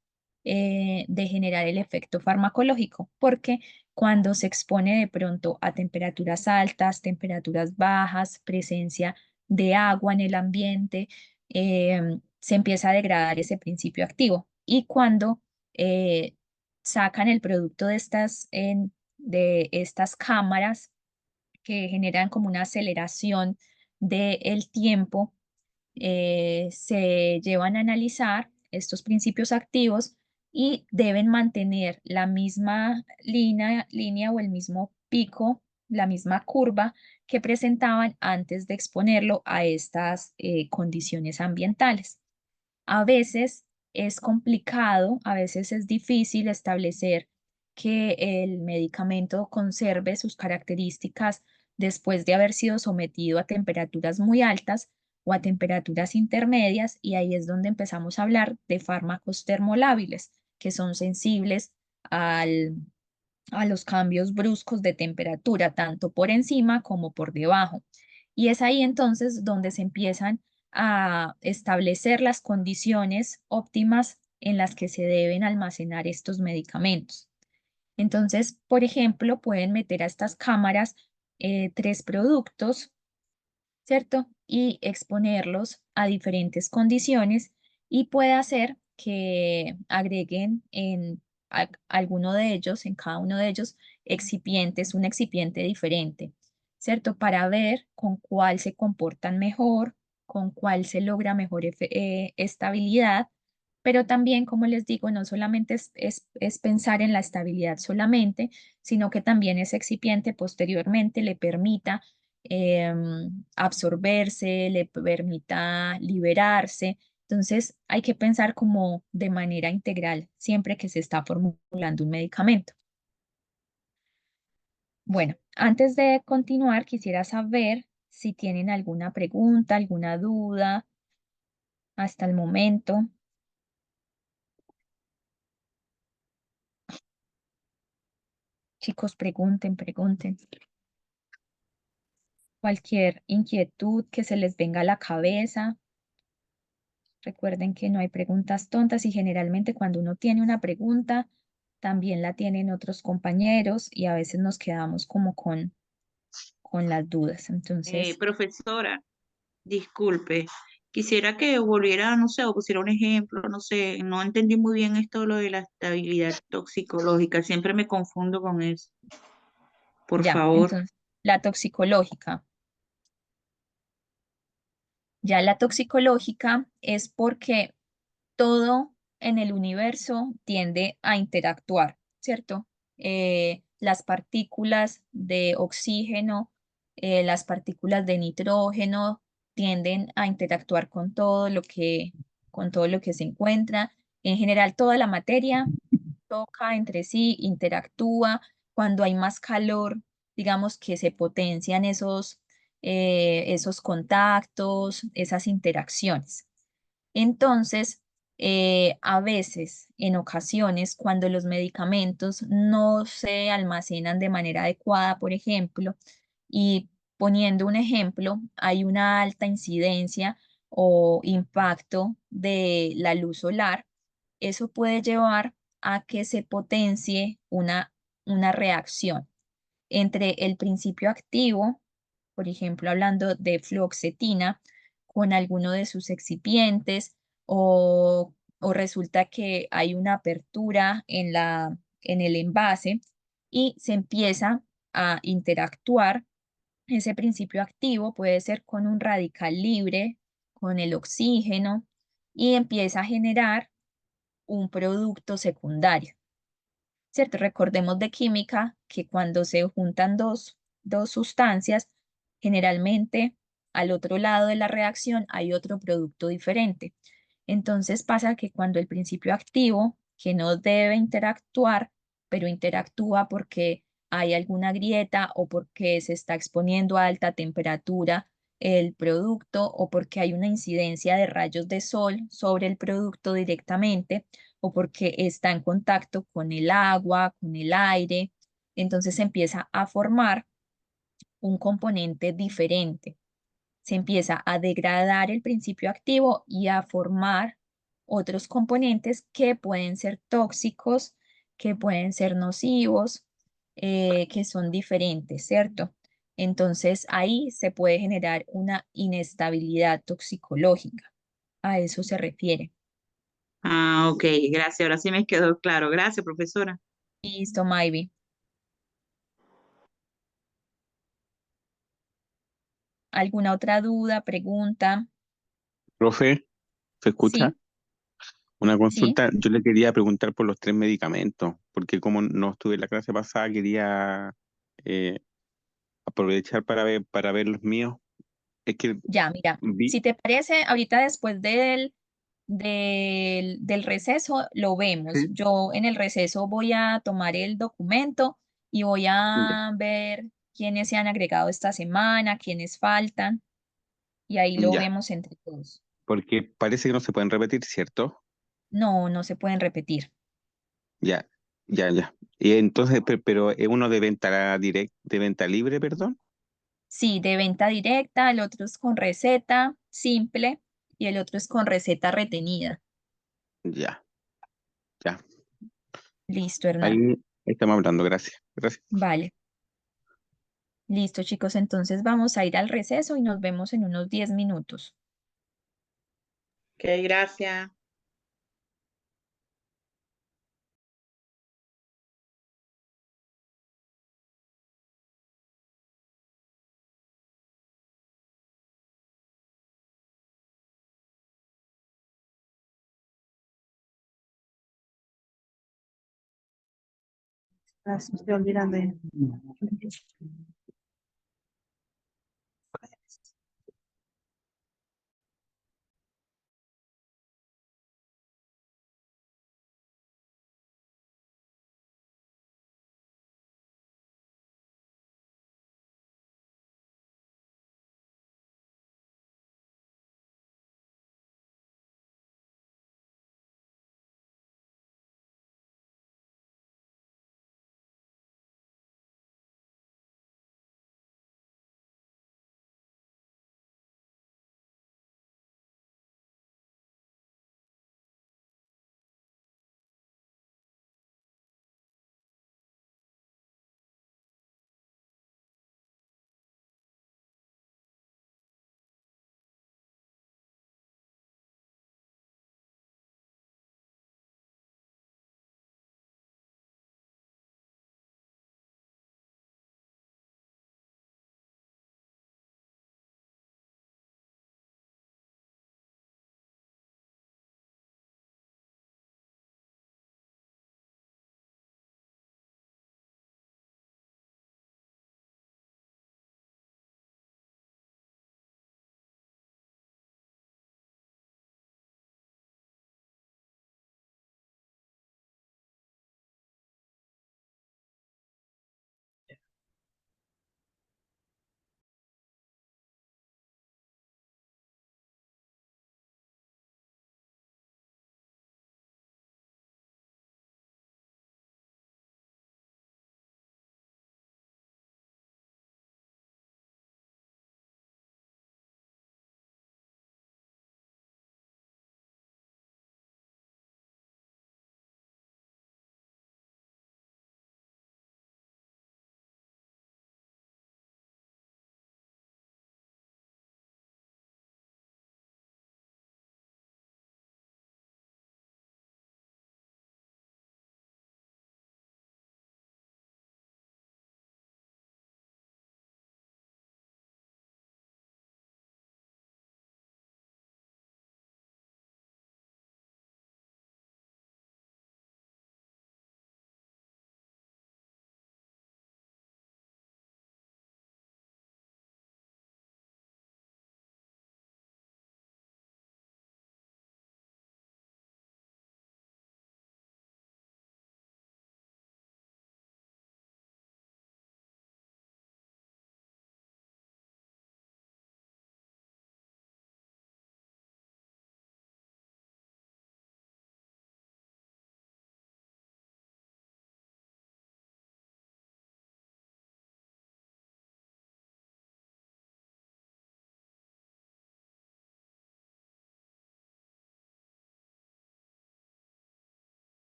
de generar el efecto farmacológico, porque cuando se expone de pronto a temperaturas altas, temperaturas bajas, presencia de agua en el ambiente, se empieza a degradar ese principio activo. Y cuando sacan el producto de estas cámaras que generan como una aceleración del tiempo, se llevan a analizar estos principios activos y deben mantener la misma línea o el mismo pico, la misma curva que presentaban antes de exponerlo a estas condiciones ambientales. A veces es complicado, a veces es difícil establecer que el medicamento conserve sus características después de haber sido sometido a temperaturas muy altas o a temperaturas intermedias, y ahí es donde empezamos a hablar de fármacos termolábiles, que son sensibles a los cambios bruscos de temperatura, tanto por encima como por debajo. Y es ahí entonces donde se empiezan a establecer las condiciones óptimas en las que se deben almacenar estos medicamentos. Entonces, por ejemplo, pueden meter a estas cámaras 3 productos, ¿cierto? Y exponerlos a diferentes condiciones, y puede hacer que agreguen en alguno de ellos, en cada uno de ellos, excipientes, un excipiente diferente, ¿cierto? Para ver con cuál se comportan mejor, con cuál se logra mejor estabilidad, pero también, como les digo, no solamente es pensar en la estabilidad solamente, sino que también ese excipiente posteriormente le permita absorberse, le permita liberarse. Entonces, hay que pensar como de manera integral siempre que se está formulando un medicamento. Bueno, antes de continuar, quisiera saber si tienen alguna pregunta, alguna duda hasta el momento. Chicos, pregunten, pregunten. Cualquier inquietud que se les venga a la cabeza. Recuerden que no hay preguntas tontas y generalmente cuando uno tiene una pregunta, también la tienen otros compañeros y a veces nos quedamos como con las dudas. Entonces, Profesora, disculpe, quisiera que volviera, no sé, o pusiera un ejemplo, no sé, no entendí muy bien esto lo de la estabilidad toxicológica, siempre me confundo con eso. Por ya, favor. entonces, la toxicológica. Ya la toxicológica es porque todo en el universo tiende a interactuar, ¿cierto? Las partículas de oxígeno, las partículas de nitrógeno tienden a interactuar con todo lo que se encuentra. En general, toda la materia toca entre sí, interactúa. Cuando hay más calor, digamos que se potencian esos contactos, esas interacciones. Entonces, a veces, en ocasiones, cuando los medicamentos no se almacenan de manera adecuada, por ejemplo, y poniendo un ejemplo, hay una alta incidencia o impacto de la luz solar, eso puede llevar a que se potencie una reacción entre el principio activo, por ejemplo, hablando de fluoxetina, con alguno de sus excipientes o resulta que hay una apertura en el envase y se empieza a interactuar. Ese principio activo puede ser con un radical libre, con el oxígeno y empieza a generar un producto secundario. ¿Cierto? Recordemos de química que cuando se juntan dos sustancias, generalmente al otro lado de la reacción hay otro producto diferente. Entonces pasa que cuando el principio activo, que no debe interactuar, pero interactúa porque hay alguna grieta o porque se está exponiendo a alta temperatura el producto o porque hay una incidencia de rayos de sol sobre el producto directamente, o porque está en contacto con el agua, con el aire, entonces se empieza a formar un componente diferente. Se empieza a degradar el principio activo y a formar otros componentes que pueden ser tóxicos, que pueden ser nocivos, que son diferentes, ¿cierto? Entonces ahí se puede generar una inestabilidad toxicológica. A eso se refiere. Ah, ok, gracias, ahora sí me quedó claro. Gracias, profesora. Listo, Maybe. ¿Alguna otra duda, pregunta? Profe, ¿se escucha? Sí, Una sí. consulta, yo le quería preguntar por los 3 medicamentos, porque como no estuve en la clase pasada, quería eh, aprovechar para ver los míos. Es que Ya, mira, vi, si te parece, ahorita después del receso lo vemos. sí, Yo en el receso voy a tomar el documento y voy ya, a ver quiénes se han agregado esta semana, quiénes faltan, y ahí lo ya, vemos entre todos. porque parece que no se pueden repetir, ¿cierto? No, no se pueden repetir. Ya, ya. Y entonces, pero es uno de venta direct, de venta libre, perdón. Sí, de venta directa, el otro es con receta simple y el otro es con receta retenida. Ya, ya. Listo, Hernán. Ahí estamos hablando, gracias. Gracias. Vale. Listo, chicos, entonces vamos a ir al receso y nos vemos en unos 10 minutos. Ok, gracias. Estoy olvidando.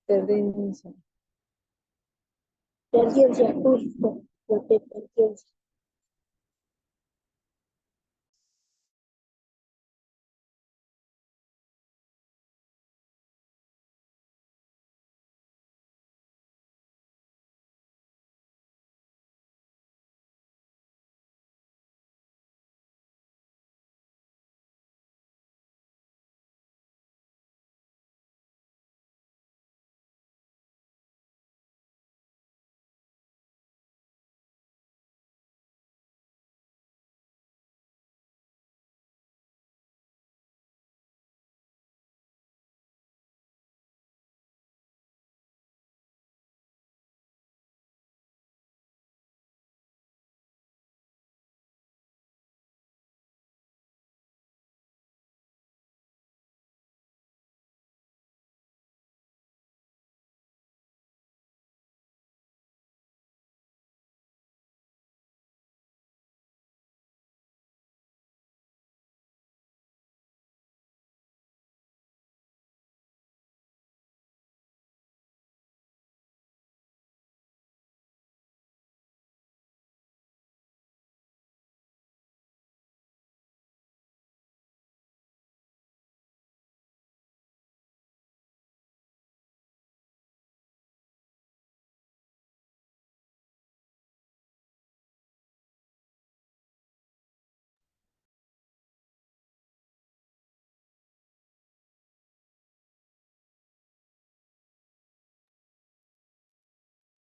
Hipertensión. Hipertensión, justo, la hipertensión.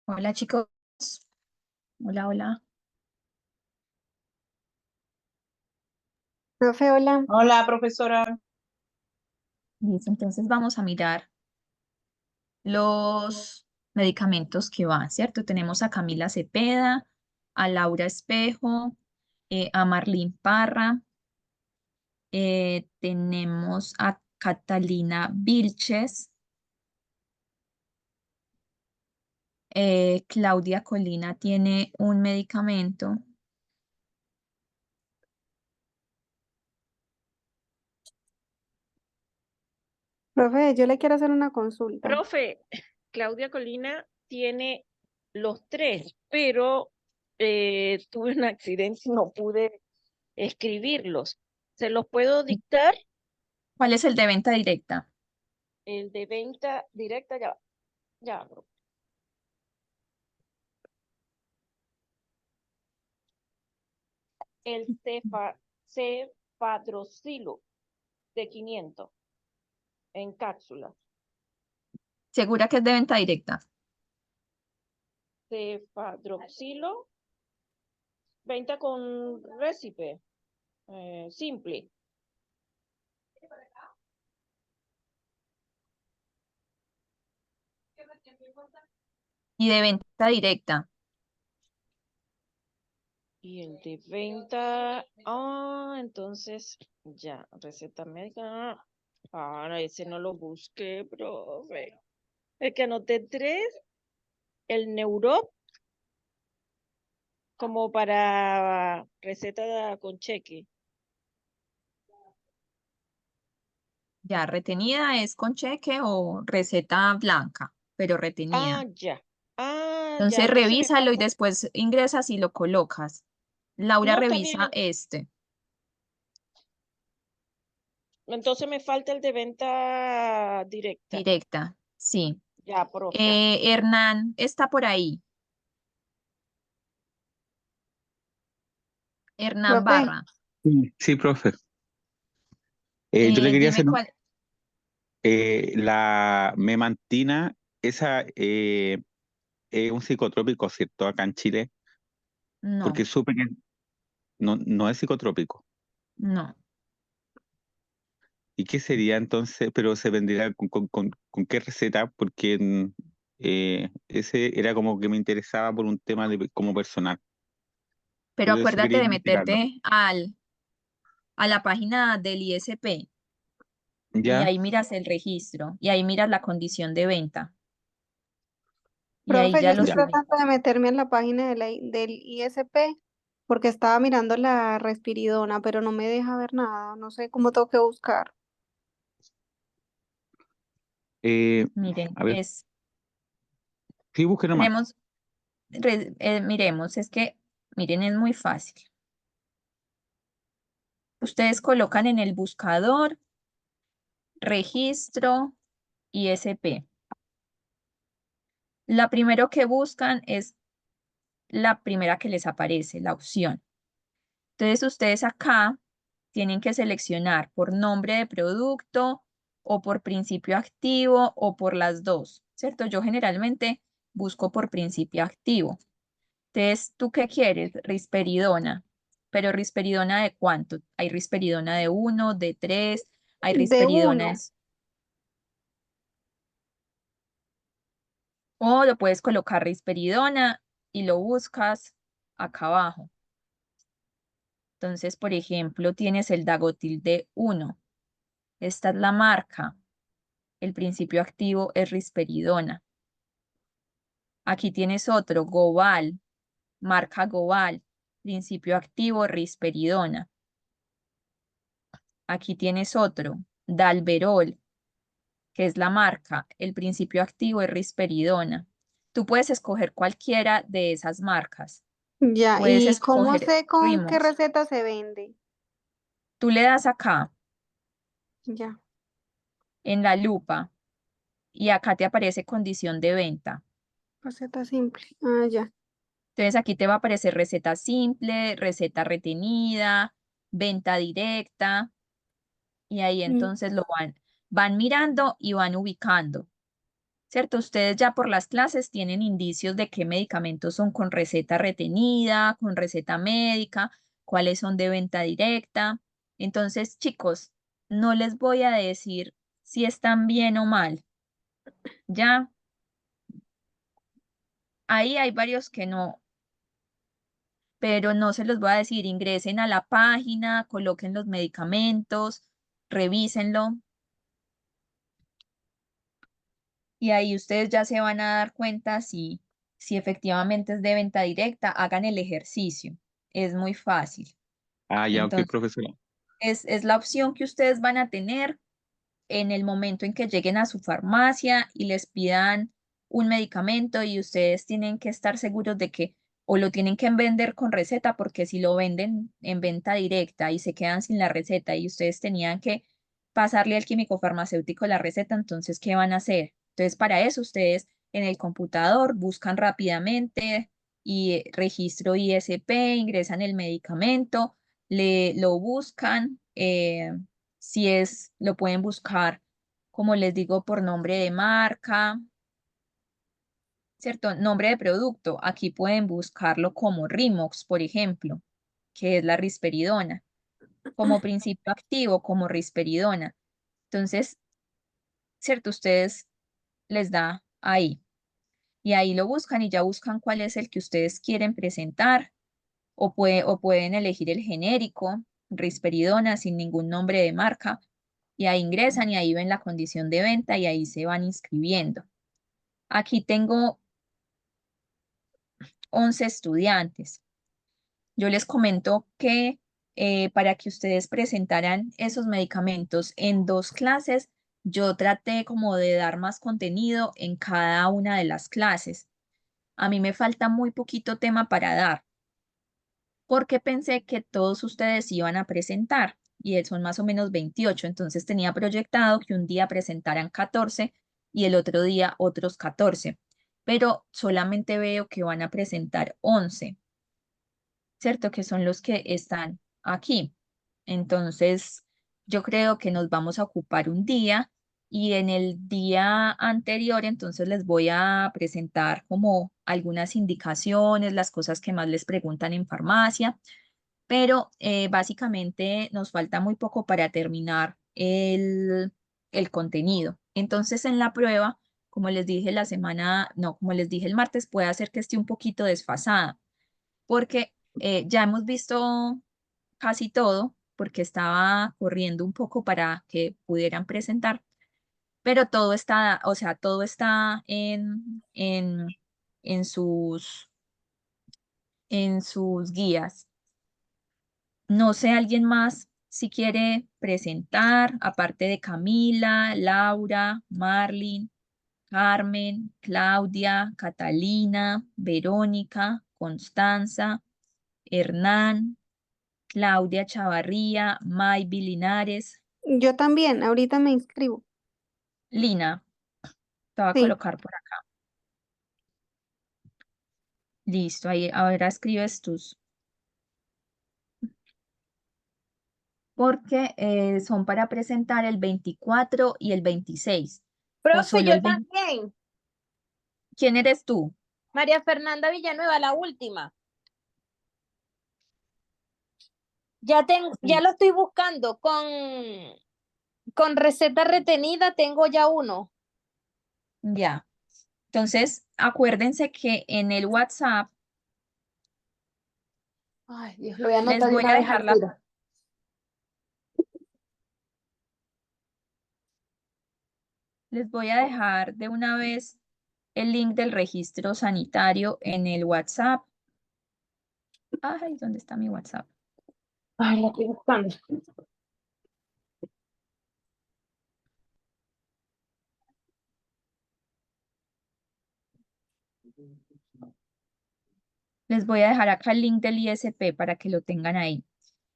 Hola chicos. Hola, hola. Profe, hola. Hola, profesora. Listo, entonces vamos a mirar los medicamentos que van, ¿cierto? Tenemos a Camila Cepeda, a Laura Espejo, a Marlene Parra, tenemos a Catalina Vilches, Claudia Colina tiene un medicamento. Profe, yo le quiero hacer una consulta. Profe, Claudia Colina tiene los tres, pero tuve un accidente y no pude escribirlos. ¿Se los puedo dictar? ¿Cuál es el de venta directa? El de venta directa, ya, profe. El cefadroxilo de 500 en cápsulas. ¿Segura que es de venta directa? Cefadroxilo, venta con récipe, simple. Y de venta directa. Y el de venta, entonces, ya, receta médica. Ahora ese no lo busqué, profe. El que anoté 3, el Neurop, como para receta con cheque. Ya, retenida es con cheque o receta blanca, pero retenida. Ya. Entonces Entonces me revísalo y falta. después ingresas y lo colocas. Laura No, está bien. revisa este. Entonces me falta el de venta directa. Directa, sí. Ya, profe. Hernán está por ahí. Hernán Profe, Barra. Sí, profe. Yo le quería Dime hacer cuál. la memantina, esa es un psicotrópico, ¿cierto? Acá en Chile, porque No, supe que no es psicotrópico. no. ¿Y qué sería entonces? Pero se vendría con qué receta, porque ese era como que me interesaba por un tema como personal. Pero Por eso acuérdate quería de investigarlo. meterte a la página del ISP y ¿Ya? ahí miras el registro y ahí miras la condición de venta y ahí profe, yo ya lo estoy Ya. subí. tratando de meterme en la página del ISP porque estaba mirando la respiridona, pero no me deja ver nada. No sé cómo tengo que buscar. Eh, Miren, a ver, Sí, busque nomás. Miremos, es que, miren, es muy fácil. Ustedes colocan en el buscador registro ISP. La primero que buscan es la primera que les aparece, la opción. Entonces ustedes acá tienen que seleccionar por nombre de producto o por principio activo o por las dos, ¿cierto? Yo generalmente busco por principio activo. Entonces, ¿tú qué quieres? Risperidona. Pero risperidona ¿de cuánto? Hay risperidona de 1, de 3, hay De risperidona uno. o lo puedes colocar risperidona y lo buscas acá abajo. Entonces, por ejemplo, tienes el Dagotil de 1. Esta es la marca. El principio activo es risperidona. Aquí tienes otro, Gobal, marca Gobal, principio activo risperidona. Aquí tienes otro, Dalberol, que es la marca, el principio activo es risperidona. Tú puedes escoger cualquiera de esas marcas. Ya, Puedes ¿y cómo escoger sé con qué Rimox. receta se vende? Tú le das acá Ya, en la lupa y acá te aparece condición de venta. receta simple. Ah, ya. Entonces aquí te va a aparecer receta simple, receta retenida, venta directa y ahí Mm. entonces van mirando y van ubicando. ¿Cierto? Ustedes ya por las clases tienen indicios de qué medicamentos son con receta retenida, con receta médica, cuáles son de venta directa. Entonces, chicos, no les voy a decir si están bien o mal. Ya, ahí hay varios que no, pero no se los voy a decir. Ingresen a la página, coloquen los medicamentos, revísenlo y ahí ustedes ya se van a dar cuenta si efectivamente es de venta directa, hagan el ejercicio. Es muy fácil. Ah, ya, ok, Entonces, profesora. es la opción que ustedes van a tener en el momento en que lleguen a su farmacia y les pidan un medicamento y ustedes tienen que estar seguros de que o lo tienen que vender con receta, porque si lo venden en venta directa y se quedan sin la receta y ustedes tenían que pasarle al químico farmacéutico la receta, entonces, ¿qué van a hacer? Entonces, para eso ustedes en el computador buscan rápidamente y registro ISP, ingresan el medicamento, lo buscan. Si es, lo pueden buscar, como les digo, por nombre de marca, ¿cierto? Nombre de producto. Aquí pueden buscarlo como Rimox, por ejemplo, que es la risperidona. Como principio activo, como risperidona. Entonces, ¿cierto? Ustedes les da ahí. Y ahí lo buscan y ya buscan cuál es el que ustedes quieren presentar. O pueden elegir el genérico, risperidona, sin ningún nombre de marca. Y ahí ingresan y ahí ven la condición de venta y ahí se van inscribiendo. Aquí tengo 11 estudiantes. Yo les comento que para que ustedes presentaran esos medicamentos en 2 clases, yo traté como de dar más contenido en cada una de las clases. A mí me falta muy poquito tema para dar, porque pensé que todos ustedes iban a presentar y son más o menos 28, entonces tenía proyectado que un día presentaran 14 y el otro día otros 14, pero solamente veo que van a presentar 11, ¿cierto? Que son los que están aquí. Entonces, yo creo que nos vamos a ocupar un día y en el día anterior, entonces les voy a presentar como algunas indicaciones, las cosas que más les preguntan en farmacia, pero básicamente nos falta muy poco para terminar el contenido. Entonces, en la prueba, como les dije la semana, no, como les dije el martes, puede hacer que esté un poquito desfasada porque ya hemos visto casi todo, porque estaba corriendo un poco para que pudieran presentar, pero todo está, o sea, todo está en sus guías. No sé, alguien más si quiere presentar, aparte de Camila, Laura, Marlin, Carmen, Claudia, Catalina, Verónica, Constanza, Hernán, Claudia Chavarría, Maybi Linares, Yo también, ahorita me inscribo. Lina. Te voy a Sí. colocar por acá. Listo, ahí ahora escribes tus. Porque son para presentar el 24 y el 26. O Profe, solo yo el 20. también. ¿Quién eres tú? María Fernanda Villanueva, la última. Ya lo estoy buscando con receta retenida, tengo ya uno. Ya. Entonces, acuérdense que en el WhatsApp Ay, Dios, lo voy a les anotar de voy una a vez al dejar tiro. les voy a dejar de una vez el link del registro sanitario en el WhatsApp. Ay, ¿dónde está mi WhatsApp? Ay, lo estoy buscando. Les voy a dejar acá el link del ISP para que lo tengan ahí.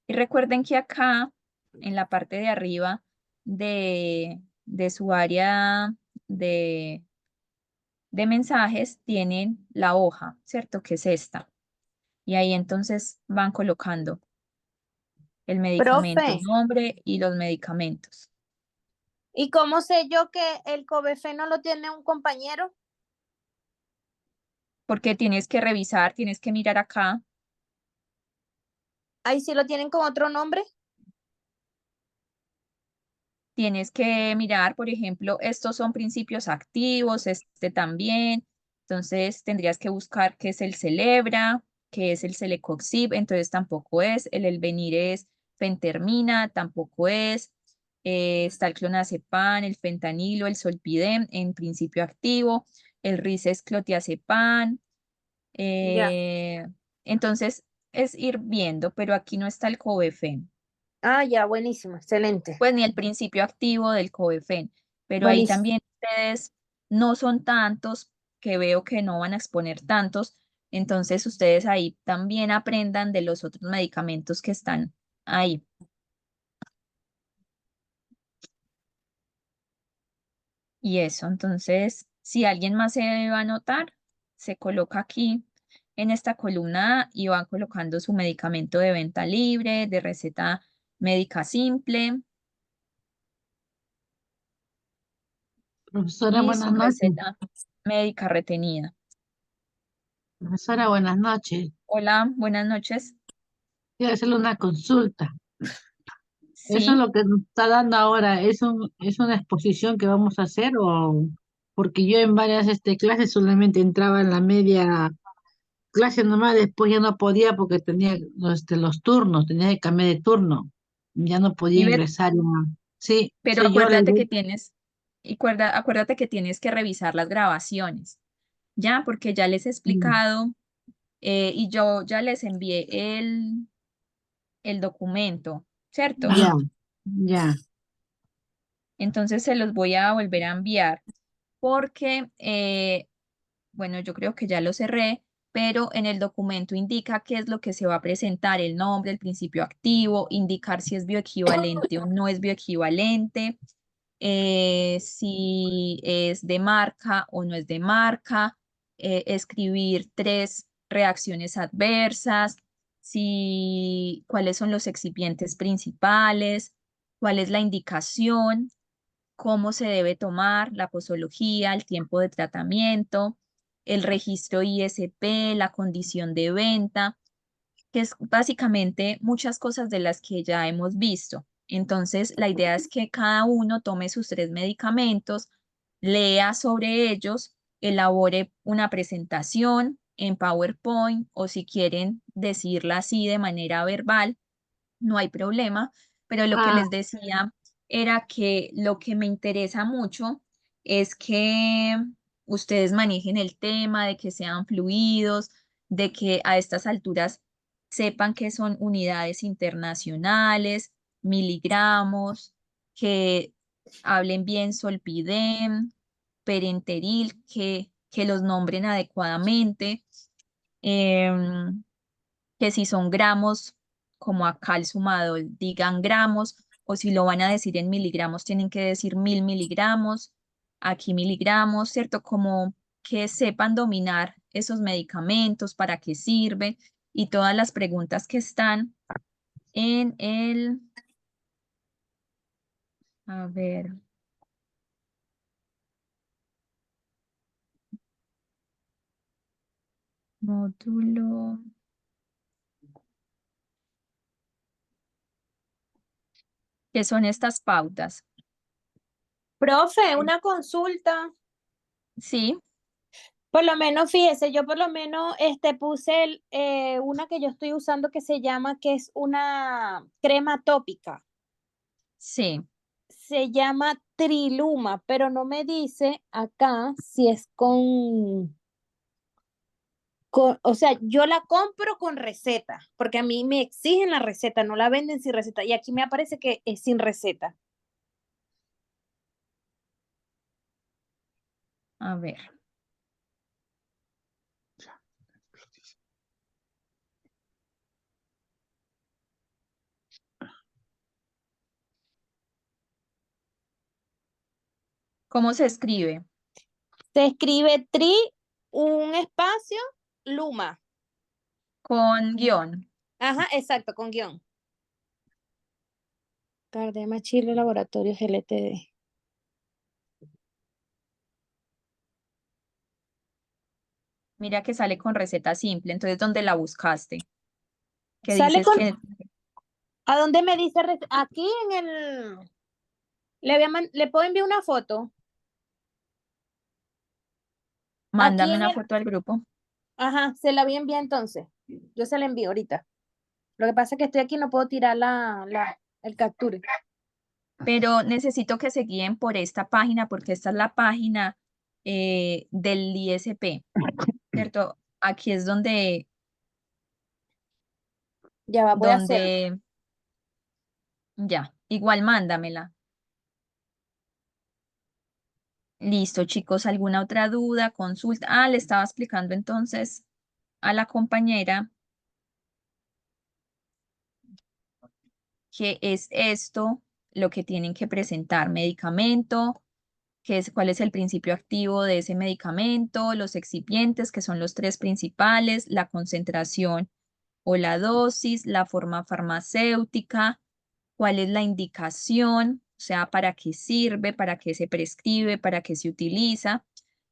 Y recuerden que acá, en la parte de arriba de su área de mensajes, tienen la hoja, ¿cierto? Que es esta. Y ahí entonces van colocando el medicamento, Profe, nombre y los medicamentos. ¿y cómo sé yo que el COBEFE no lo tiene un compañero? Porque tienes que revisar, tienes que mirar acá. Ahí sí lo tienen con otro nombre. Tienes que mirar, por ejemplo, estos son principios activos, este también. Entonces tendrías que buscar qué es el Celebra, qué es el Celecoxib, entonces tampoco es. El Elvenir es fentermina, tampoco es. Está el clonazepam, el fentanilo, el solpidem en principio activo. El RIS es clotiazepam. Ya. Entonces es ir viendo, pero aquí no está el Cobefen. Ah, ya, buenísimo, excelente. Pues ni el principio activo del COEFEN, pero ahí Buenísimo. también ustedes no son tantos, que veo que no van a exponer tantos, entonces ustedes ahí también aprendan de los otros medicamentos que están ahí. Y eso, entonces, si alguien más se va a anotar, se coloca aquí en esta columna A y van colocando su medicamento de venta libre, de receta médica simple Profesora, y su buenas noches. receta médica retenida. Profesora, buenas noches. Hola, buenas noches. Quiero hacerle una consulta. ¿Eso es Sí, lo que nos está dando ahora? ¿Es una exposición que vamos a hacer o porque yo en varias clases solamente entraba en la media clase nomás, después ya no podía porque tenía los turnos, tenía que cambiar de turno. Ya no podía Ivette, ingresar. Ya. Sí, pero soy yo la acuérdate que tienes, acuérdate que tienes que revisar las grabaciones, ¿ya? Porque ya les he explicado y yo ya les envié el documento, ¿cierto? Ya, ya. Entonces se los voy a volver a enviar porque, bueno, yo creo que ya lo cerré, pero en el documento indica qué es lo que se va a presentar, el nombre, el principio activo, indicar si es bioequivalente o no es bioequivalente, si es de marca o no es de marca, escribir 3 reacciones adversas, cuáles son los excipientes principales, cuál es la indicación, cómo se debe tomar, la posología, el tiempo de tratamiento, el registro ISP, la condición de venta, que es básicamente muchas cosas de las que ya hemos visto. Entonces, la idea es que cada uno tome sus 3 medicamentos, lea sobre ellos, elabore una presentación en PowerPoint o si quieren decirla así de manera verbal, no hay problema, pero lo que Ah, les decía era que lo que me interesa mucho es que ustedes manejen el tema, de que sean fluidos, de que a estas alturas sepan que son unidades internacionales, miligramos, que hablen bien Solpidem, perenteril, que los nombren adecuadamente, que si son gramos, como acá el sumadol, digan gramos, o si lo van a decir en miligramos, tienen que decir 1000 miligramos, aquí miligramos, ¿cierto? Como que sepan dominar esos medicamentos, para qué sirven, y todas las preguntas que están en el, a ver, módulo. ¿Qué son estas pautas? Profe, una consulta. Sí, Por lo menos, fíjese, yo por lo menos puse una que yo estoy usando que se llama, que es una crema tópica. sí. Se llama Triluma, pero no me dice acá si es o sea, yo la compro con receta, porque a mí me exigen la receta, no la venden sin receta, y aquí me aparece que es sin receta. A ver. ¿Cómo se escribe? Se escribe un espacio, Luma. Con guión. Ajá, exacto, con guión. Cardema Chile Laboratorios LTD. Mira que sale con receta simple. Entonces, ¿dónde la buscaste? Que Sale dices con, que ¿a dónde me dice? Aquí en le puedo enviar una foto. Aquí mándame en una el, foto al grupo. ajá, se la voy a enviar entonces. Yo se la envío ahorita. Lo que pasa es que estoy aquí, no puedo tirar el capture. Pero necesito que se guíen por esta página, porque esta es la página del ISP, ¿cierto? Aquí es Ya va, voy a hacer. ya, igual mándamela. Listo, chicos, ¿alguna otra duda, consulta? Ah, le estaba explicando entonces a la compañera que es esto lo que tienen que presentar: medicamento, cuál es el principio activo de ese medicamento, los excipientes, que son los tres principales, la concentración o la dosis, la forma farmacéutica, cuál es la indicación, o sea, para qué sirve, para qué se prescribe, para qué se utiliza,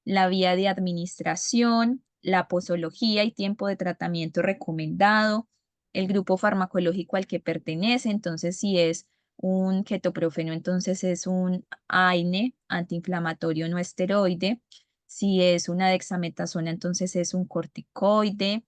la vía de administración, la posología y tiempo de tratamiento recomendado, el grupo farmacológico al que pertenece. Entonces, si es un ketoprofeno, entonces es un AINE, antiinflamatorio no esteroide. Si es una dexametasona, entonces es un corticoide.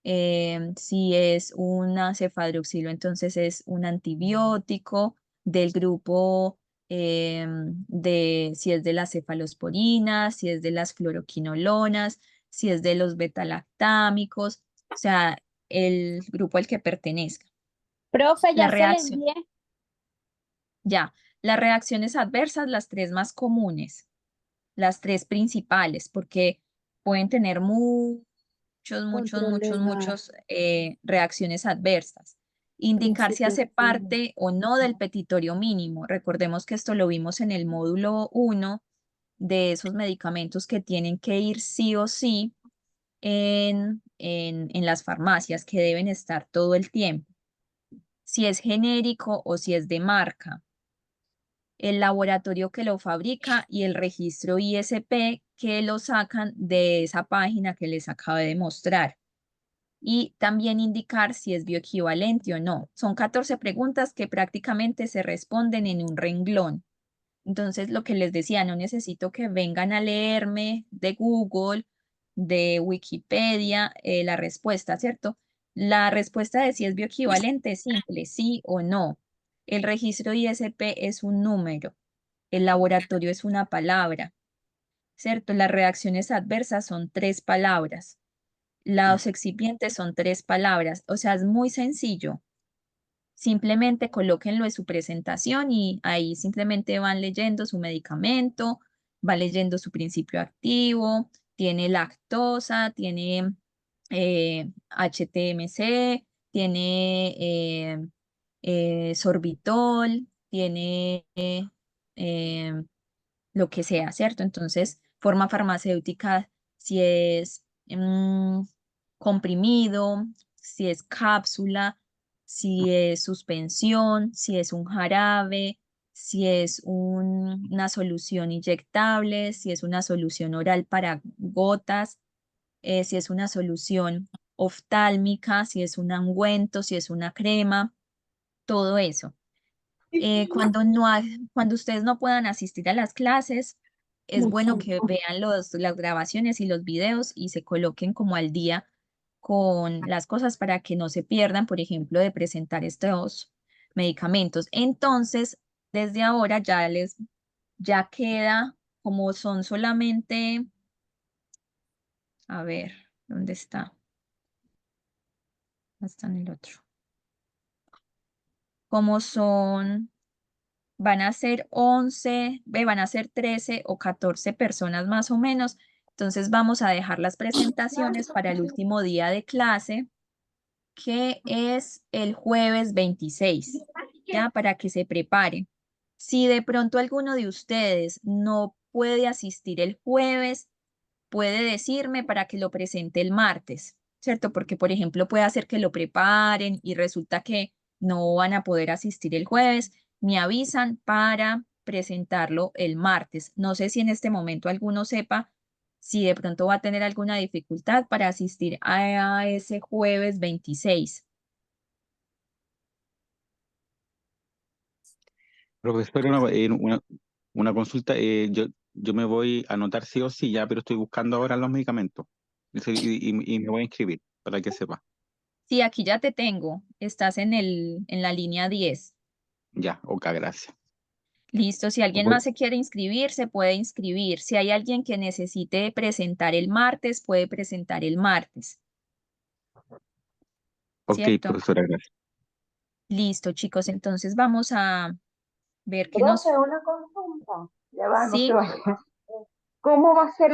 Si es una cefadroxilo, entonces es un antibiótico del grupo si es de las cefalosporinas, si es de las fluoroquinolonas, si es de los betalactámicos, o sea, el grupo al que pertenezca. Profe, La ya se le reacción, envié. ya, las reacciones adversas, las tres más comunes, las tres principales, porque pueden tener Control de reacciones adversas. Indicar si principio hace activo. parte o no del petitorio mínimo. Recordemos que esto lo vimos en el módulo 1 de esos medicamentos que tienen que ir sí o sí en las farmacias, que deben estar todo el tiempo. Si es genérico o si es de marca, el laboratorio que lo fabrica y el registro ISP que lo sacan de esa página que les acabé de mostrar. Y también indicar si es bioequivalente o no. Son 14 preguntas que prácticamente se responden en un renglón. Entonces, lo que les decía, no necesito que vengan a leerme de Google, de Wikipedia, la respuesta, ¿cierto? La respuesta de si es bioequivalente es simple, sí o no. El registro ISP es un número, el laboratorio es una palabra, ¿cierto? Las reacciones adversas son 3 palabras. Los excipientes son 3 palabras, o sea, es muy sencillo. Simplemente colóquenlo en su presentación y ahí simplemente van leyendo su medicamento, va leyendo su principio activo, tiene lactosa, tiene HTMC, tiene sorbitol, tiene lo que sea, ¿cierto? Entonces, forma farmacéutica, si es comprimido, si es cápsula, si es suspensión, si es un jarabe, si es una solución inyectable, si es una solución oral para gotas, si es una solución oftálmica, si es un ungüento, si es una crema, todo eso. Cuando ustedes no puedan asistir a las clases, es bueno que vean las grabaciones y los videos y se coloquen como al día con las cosas para que no se pierdan, por ejemplo, de presentar estos medicamentos. Entonces, desde ahora ya queda, como son solamente, a ver, ¿dónde está? ¿Dónde está en el otro? Como van a ser 11, van a ser 13 o 14 personas más o menos. Entonces vamos a dejar las presentaciones para el último día de clase, que es el jueves 26, ya para que se preparen. Si de pronto alguno de ustedes no puede asistir el jueves, puede decirme para que lo presente el martes, ¿cierto? Porque, por ejemplo, puede hacer que lo preparen y resulta que no van a poder asistir el jueves. Me avisan para presentarlo el martes. No sé si en este momento alguno sepa si de pronto va a tener alguna dificultad para asistir a ese jueves 26. Profesor, una consulta. Yo me voy a anotar sí o sí ya, pero estoy buscando ahora los medicamentos. Y me voy a inscribir para que sepa. Sí, aquí ya te tengo. Estás en la línea 10. Ya, ok, gracias. Listo, si alguien más se quiere inscribir, se puede inscribir. Si hay alguien que necesite presentar el martes, puede presentar el martes. Ok, ¿Cierto? profesora, gracias. Listo, chicos. Entonces vamos a ver qué nos... Profe, una consulta. Ya va, no se Sí, vaya. ¿Cómo va a ser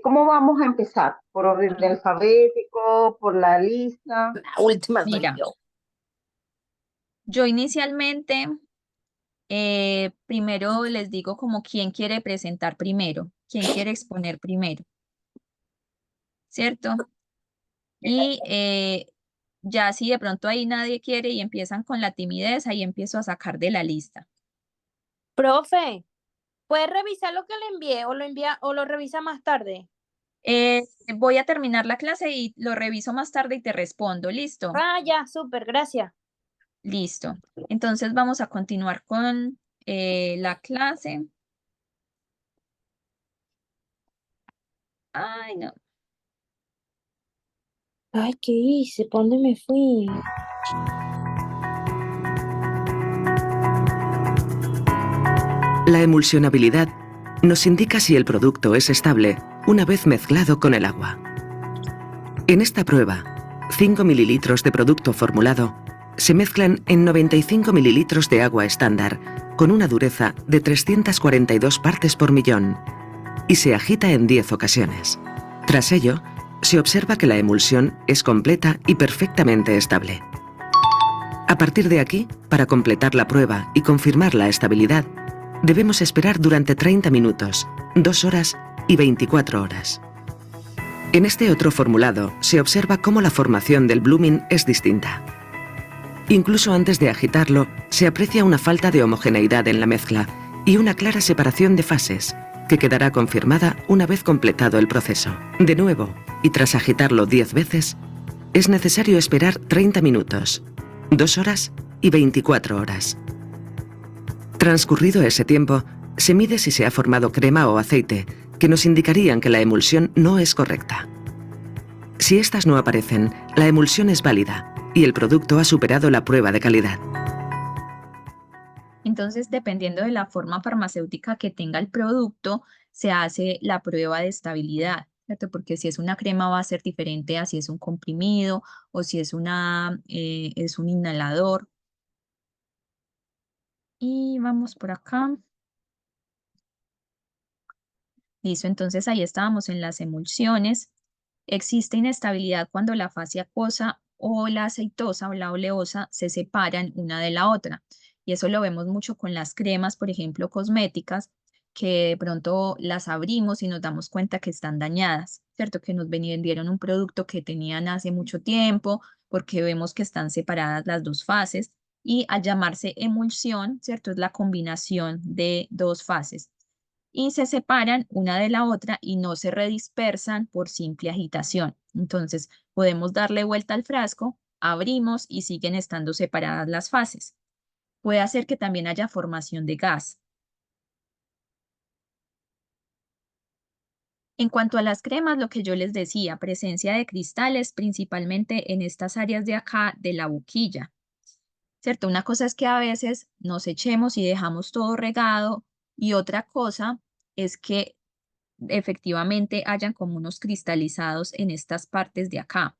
cómo vamos a empezar? ¿Por orden alfabético, por la lista? La última soy mira, yo. yo inicialmente primero les digo como quién quiere presentar primero, quién quiere exponer primero, ¿cierto? Y ya si de pronto ahí nadie quiere y empiezan con la timidez, ahí empiezo a sacar de la lista. Profe, ¿puede revisar lo que le envié o lo envía o lo revisa más tarde? Voy a terminar la clase y lo reviso más tarde y te respondo. ¿Listo? Ah, ya, súper, gracias. Listo. Entonces vamos a continuar con la clase. Ay, no. Ay, ¿qué hice? ¿Por dónde me fui? La emulsionabilidad nos indica si el producto es estable una vez mezclado con el agua. En esta prueba, 5 mililitros de producto formulado se mezclan en 95 mililitros de agua estándar con una dureza de 342 partes por millón y se agita en 10 ocasiones. Tras ello, se observa que la emulsión es completa y perfectamente estable. A partir de aquí, para completar la prueba y confirmar la estabilidad, debemos esperar durante 30 minutos, 2 horas y 24 horas. En este otro formulado se observa cómo la formación del blooming es distinta. Incluso antes de agitarlo, se aprecia una falta de homogeneidad en la mezcla y una clara separación de fases, que quedará confirmada una vez completado el proceso. De nuevo, y tras agitarlo 10 veces, es necesario esperar 30 minutos, 2 horas y 24 horas. Transcurrido ese tiempo, se mide si se ha formado crema o aceite, que nos indicarían que la emulsión no es correcta. Si estas no aparecen, la emulsión es válida y el producto ha superado la prueba de calidad. Entonces, dependiendo de la forma farmacéutica que tenga el producto, se hace la prueba de estabilidad, ¿cierto? Porque si es una crema va a ser diferente a si es un comprimido o si es es un inhalador. Y vamos por acá. Listo, entonces ahí estábamos en las emulsiones. Existe inestabilidad cuando la fase acuosa o la aceitosa o la oleosa se separan una de la otra. Y eso lo vemos mucho con las cremas, por ejemplo, cosméticas, que de pronto las abrimos y nos damos cuenta que están dañadas, ¿cierto? Que nos vendieron un producto que tenían hace mucho tiempo, porque vemos que están separadas las dos fases. Y al llamarse emulsión, ¿cierto? Es la combinación de dos fases y se separan una de la otra y no se redispersan por simple agitación. Entonces, podemos darle vuelta al frasco, abrimos y siguen estando separadas las fases. Puede hacer que también haya formación de gas. En cuanto a las cremas, lo que yo les decía, presencia de cristales, principalmente en estas áreas de acá de la boquilla, ¿cierto? Una cosa es que a veces nos echemos y dejamos todo regado y otra cosa es que efectivamente hayan como unos cristalizados en estas partes de acá.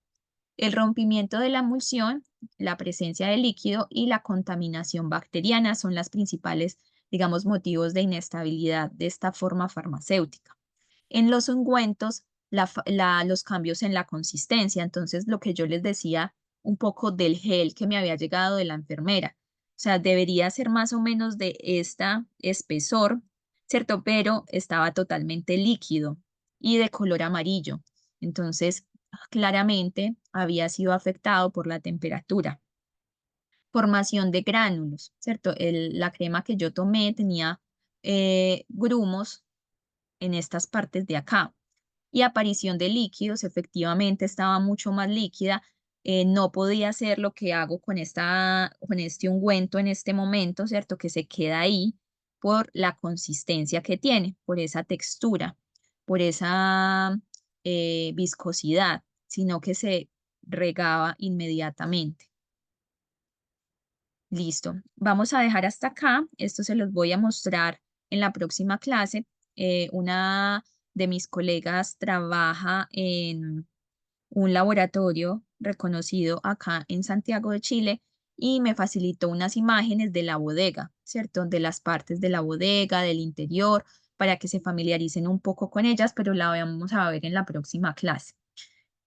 El rompimiento de la emulsión, la presencia de líquido y la contaminación bacteriana son las principales, digamos, motivos de inestabilidad de esta forma farmacéutica. En los ungüentos, los cambios en la consistencia, entonces lo que yo les decía un poco del gel que me había llegado de la enfermera, o sea, debería ser más o menos de esta espesor, ¿cierto? Pero estaba totalmente líquido y de color amarillo. Entonces, claramente había sido afectado por la temperatura. Formación de gránulos, ¿cierto? La crema que yo tomé tenía grumos en estas partes de acá. Y aparición de líquidos, efectivamente estaba mucho más líquida. No podía hacer lo que hago con este ungüento en este momento, ¿cierto? Que se queda ahí por la consistencia que tiene, por esa textura, por esa viscosidad, sino que se regaba inmediatamente. Listo. Vamos a dejar hasta acá. Esto se los voy a mostrar en la próxima clase. Una de mis colegas trabaja en un laboratorio reconocido acá en Santiago de Chile y me facilitó unas imágenes de la bodega, ¿cierto? De las partes de la bodega, del interior, para que se familiaricen un poco con ellas, pero la vamos a ver en la próxima clase.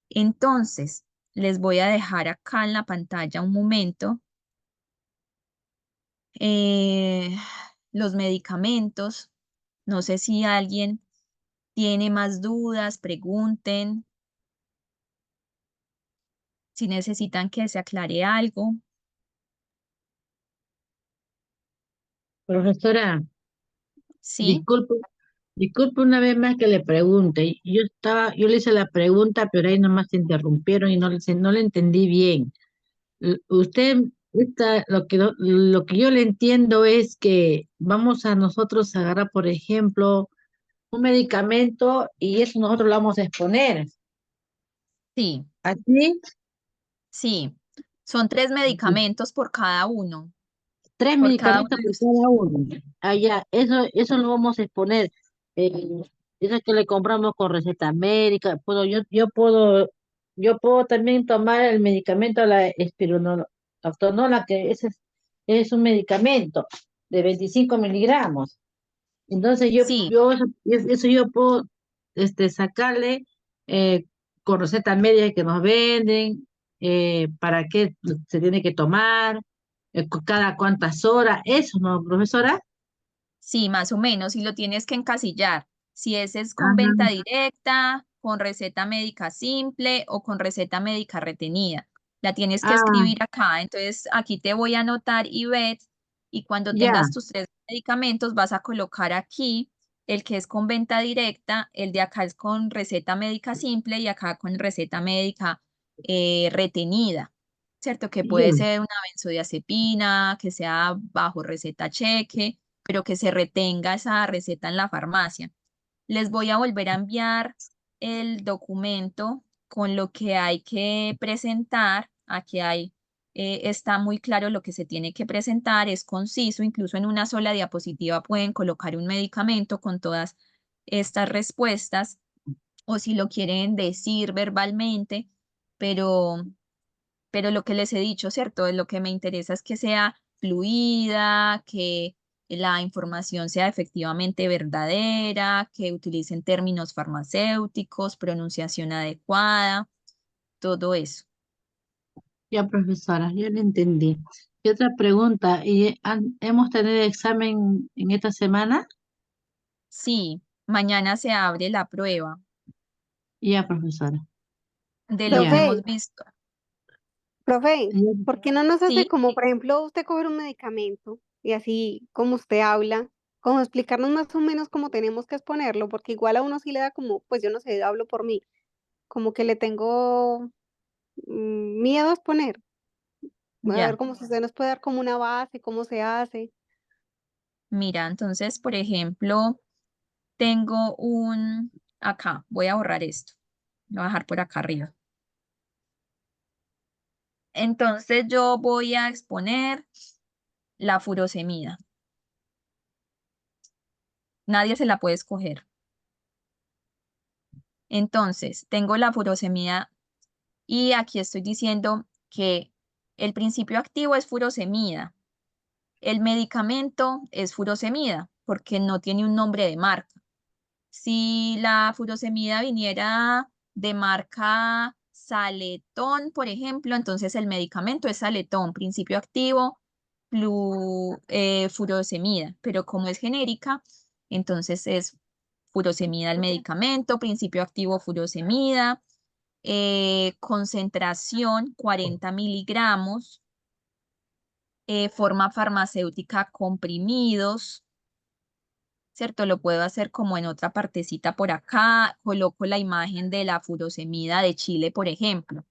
Entonces, les voy a dejar acá en la pantalla un momento eh, los medicamentos. No sé si alguien tiene más dudas, pregunten. Si necesitan que se aclare algo. Profesora, ¿Sí? disculpe, disculpe una vez más que le pregunte. Yo le hice la pregunta, pero ahí nomás se interrumpieron y no le entendí bien. Usted, lo que yo le entiendo es que vamos a nosotros a agarrar, por ejemplo, un medicamento y eso nosotros lo vamos a exponer. Sí, ¿Así? sí. Son 3 medicamentos por cada uno. Tres Por cada uno medicamentos de por los... cada uno. Allá, eso lo vamos a exponer. Eh, eso que le compramos con receta médica. Yo puedo también tomar el medicamento, la espironolactona, que es un medicamento de 25 miligramos. Entonces Sí, eso yo puedo sacarle eh, con receta médica que nos venden, para qué se tiene que tomar, cada cuántas horas, eso, ¿no, profesora? sí, más o menos. Y lo tienes que encasillar. Si ese es con venta Ajá. directa, con receta médica simple o con receta médica retenida. La tienes que Ah, escribir acá. Entonces, aquí te voy a anotar y ves. Y cuando ya, tengas tus 3 medicamentos, vas a colocar aquí el que es con venta directa, el de acá es con receta médica simple y acá con receta médica retenida, ¿cierto? Que puede ya. ser una benzodiazepina, que sea bajo receta cheque, pero que se retenga esa receta en la farmacia. Les voy a volver a enviar el documento con lo que hay que presentar. Aquí está muy claro lo que se tiene que presentar, es conciso, incluso en una sola diapositiva pueden colocar un medicamento con todas estas respuestas o si lo quieren decir verbalmente, pero lo que les he dicho, ¿cierto? Lo que me interesa es que sea fluida, que la información sea efectivamente verdadera, que utilicen términos farmacéuticos, pronunciación adecuada, todo eso. Ya, profesora, yo le entendí. Y otra pregunta, ¿hemos tenido examen en esta semana? Sí, mañana se abre la prueba Ya, profesora. de lo que Ya. Profe, hemos visto. profe, Ya. ¿por qué no nos hace Sí, como, por ejemplo, usted coger un medicamento y así como usted habla, como explicarnos más o menos cómo tenemos que exponerlo? Porque igual a uno sí le da como, pues yo no sé, hablo por mí, como que le tengo miedo a exponer. A ver, ya. como si usted nos puede dar como una base, cómo se hace. Mira, entonces, por ejemplo, tengo acá, voy a borrar esto, voy a bajar por acá arriba. Entonces yo voy a exponer la furosemida. Nadie se la puede escoger. Entonces, tengo la furosemida y aquí estoy diciendo que el principio activo es furosemida. El medicamento es furosemida porque no tiene un nombre de marca. Si la furosemida viniera de marca Saletón, por ejemplo, entonces el medicamento es Saletón, principio activo, furosemida, pero como es genérica, entonces es furosemida el medicamento, principio activo furosemida, concentración 40 miligramos, forma farmacéutica comprimidos, ¿cierto? Lo puedo hacer como en otra partecita por acá, coloco la imagen de la furosemida de Chile, por ejemplo,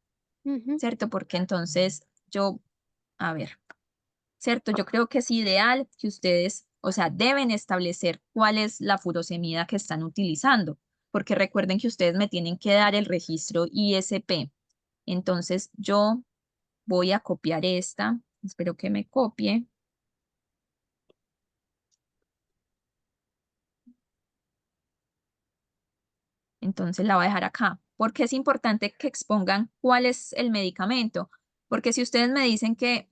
Ujú. ¿cierto? Porque entonces yo, a ver, ¿cierto? Yo creo que es ideal que ustedes, o sea, deben establecer cuál es la furosemida que están utilizando, porque recuerden que ustedes me tienen que dar el registro ISP. Entonces yo voy a copiar esta, espero que me copie. Entonces la voy a dejar acá. Porque es importante que expongan cuál es el medicamento. Porque si ustedes me dicen que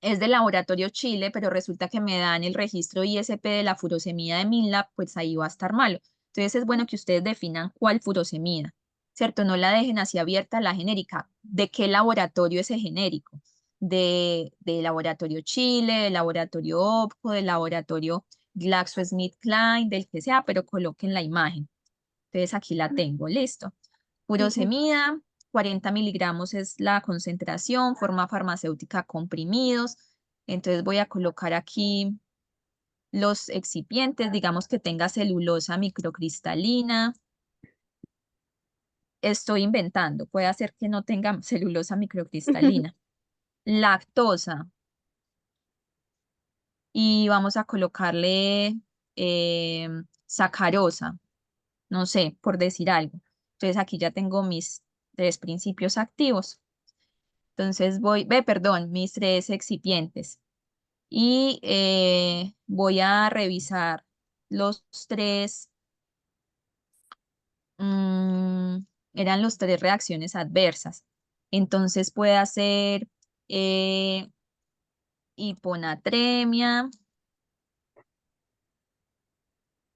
es del laboratorio Chile, pero resulta que me dan el registro ISP de la furosemida de Minlab, pues ahí va a estar malo. Entonces es bueno que ustedes definan cuál furosemida, ¿cierto? No la dejen así abierta la genérica. ¿De qué laboratorio es el genérico? De laboratorio Chile, del laboratorio OPCO, del laboratorio GlaxoSmithKline, del que sea, pero coloquen la imagen. Entonces aquí la tengo, listo. Furosemida, 40 miligramos es la concentración, forma farmacéutica comprimidos. Entonces voy a colocar aquí los excipientes, digamos que tenga celulosa microcristalina. Estoy inventando, puede hacer que no tenga celulosa microcristalina. Lactosa. Y vamos a colocarle sacarosa, no sé, por decir algo. Entonces aquí ya tengo mis 3 principios activos. Entonces perdón, mis 3 excipientes. Y voy a revisar los 3, mm, eran los 3 reacciones adversas. Entonces puede hacer eh, hiponatremia,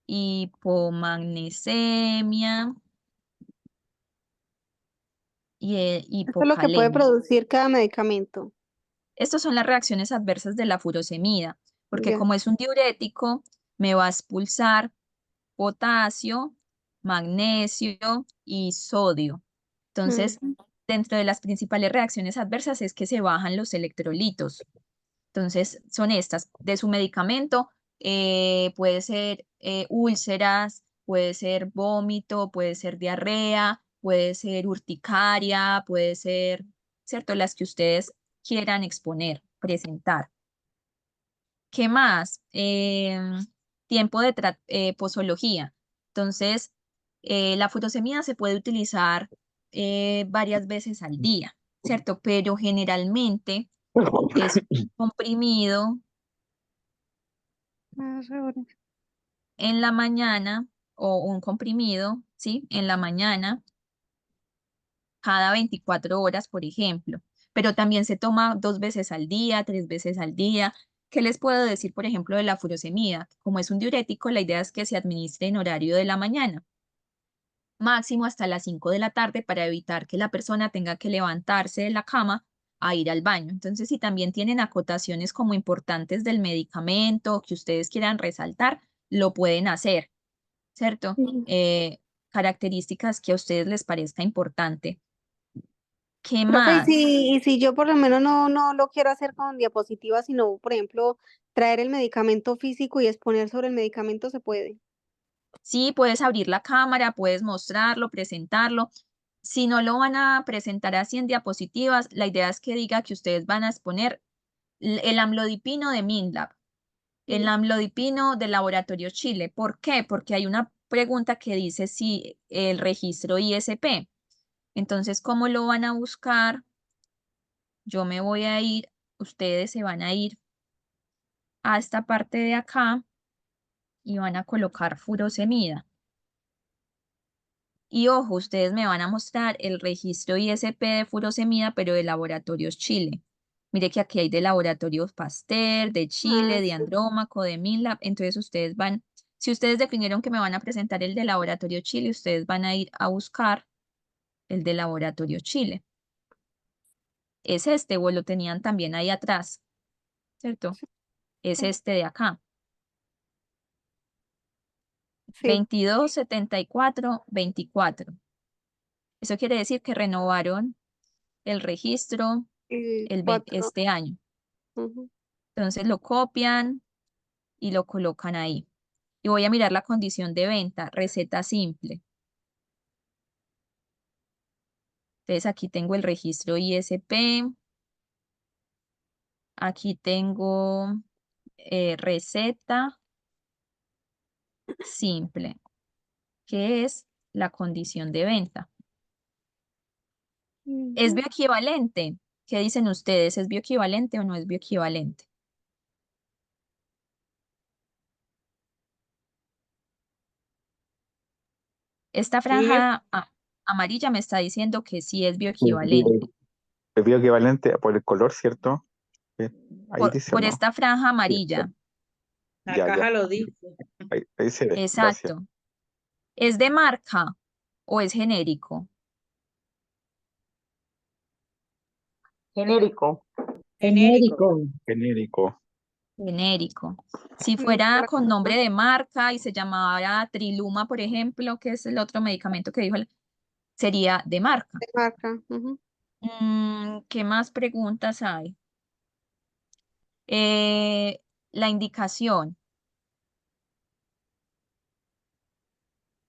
hipomagnesemia y Esto es lo que puede hipocalemia. producir cada medicamento. Estas son las reacciones adversas de la furosemida, porque Ya. como es un diurético, me va a expulsar potasio, magnesio y sodio. Entonces, Ujú. dentro de las principales reacciones adversas es que se bajan los electrolitos. Entonces, son estas. De su medicamento puede ser úlceras, puede ser vómito, puede ser diarrea, puede ser urticaria, puede ser, ¿cierto? Las que ustedes quieran exponer, presentar. ¿Qué más? Tiempo de posología. Entonces, la furosemida se puede utilizar varias veces al día, ¿cierto? Pero generalmente es un comprimido en la mañana o un comprimido, ¿sí? En la mañana, cada 24 horas, por ejemplo. Pero también se toma 2 veces al día, 3 veces al día. ¿Qué les puedo decir, por ejemplo, de la furosemida? Como es un diurético, la idea es que se administre en horario de la mañana, máximo hasta las 5 de la tarde, para evitar que la persona tenga que levantarse de la cama a ir al baño. Entonces, si también tienen acotaciones como importantes del medicamento que ustedes quieran resaltar, lo pueden hacer, ¿cierto? Características que a ustedes les parezca importante. ¿Qué Profe, más? y si yo por lo menos no lo quiero hacer con diapositivas, sino, por ejemplo, traer el medicamento físico y exponer sobre el medicamento, ¿se puede? Sí, puedes abrir la cámara, puedes mostrarlo, presentarlo. Si no lo van a presentar así en diapositivas, la idea es que diga que ustedes van a exponer el amlodipino de MINLAB, el amlodipino del Laboratorio Chile. ¿Por qué? Porque hay una pregunta que dice si el registro ISP. Entonces, ¿cómo lo van a buscar? Yo me voy a ir, ustedes se van a ir a esta parte de acá y van a colocar furosemida. Y ojo, ustedes me van a mostrar el registro ISP de furosemida, pero de Laboratorios Chile. Mire que aquí hay de Laboratorios Pasteur, de Chile, de sí. Andrómaco, de MinLab. Entonces ustedes van, si ustedes definieron que me van a presentar el de Laboratorio Chile, ustedes van a ir a buscar el de Laboratorio Chile. Es este, o lo tenían también ahí atrás, ¿cierto? Es este de acá. Sí. 227424. Eso quiere decir que renovaron el registro este año. Entonces lo copian y lo colocan ahí. Y voy a mirar la condición de venta, receta simple. Entonces aquí tengo el registro ISP. Aquí tengo receta simple, que es la condición de venta. ¿Es bioequivalente? ¿Qué dicen ustedes? ¿Es bioequivalente o no es bioequivalente? Esta franja amarilla me está diciendo que sí es bioequivalente. Es bioequivalente por el color, ¿cierto? Ahí dice, Por ¿no? esta franja amarilla. La Ya, caja ya. lo dice. Ahí se ve, gracias. Exacto. ¿Es de marca o es genérico? Genérico. Genérico. Genérico. Genérico. Si fuera con nombre de marca y se llamara Triluma, por ejemplo, que es el otro medicamento que dijo, sería de marca. De marca. ¿Qué más preguntas hay? La indicación.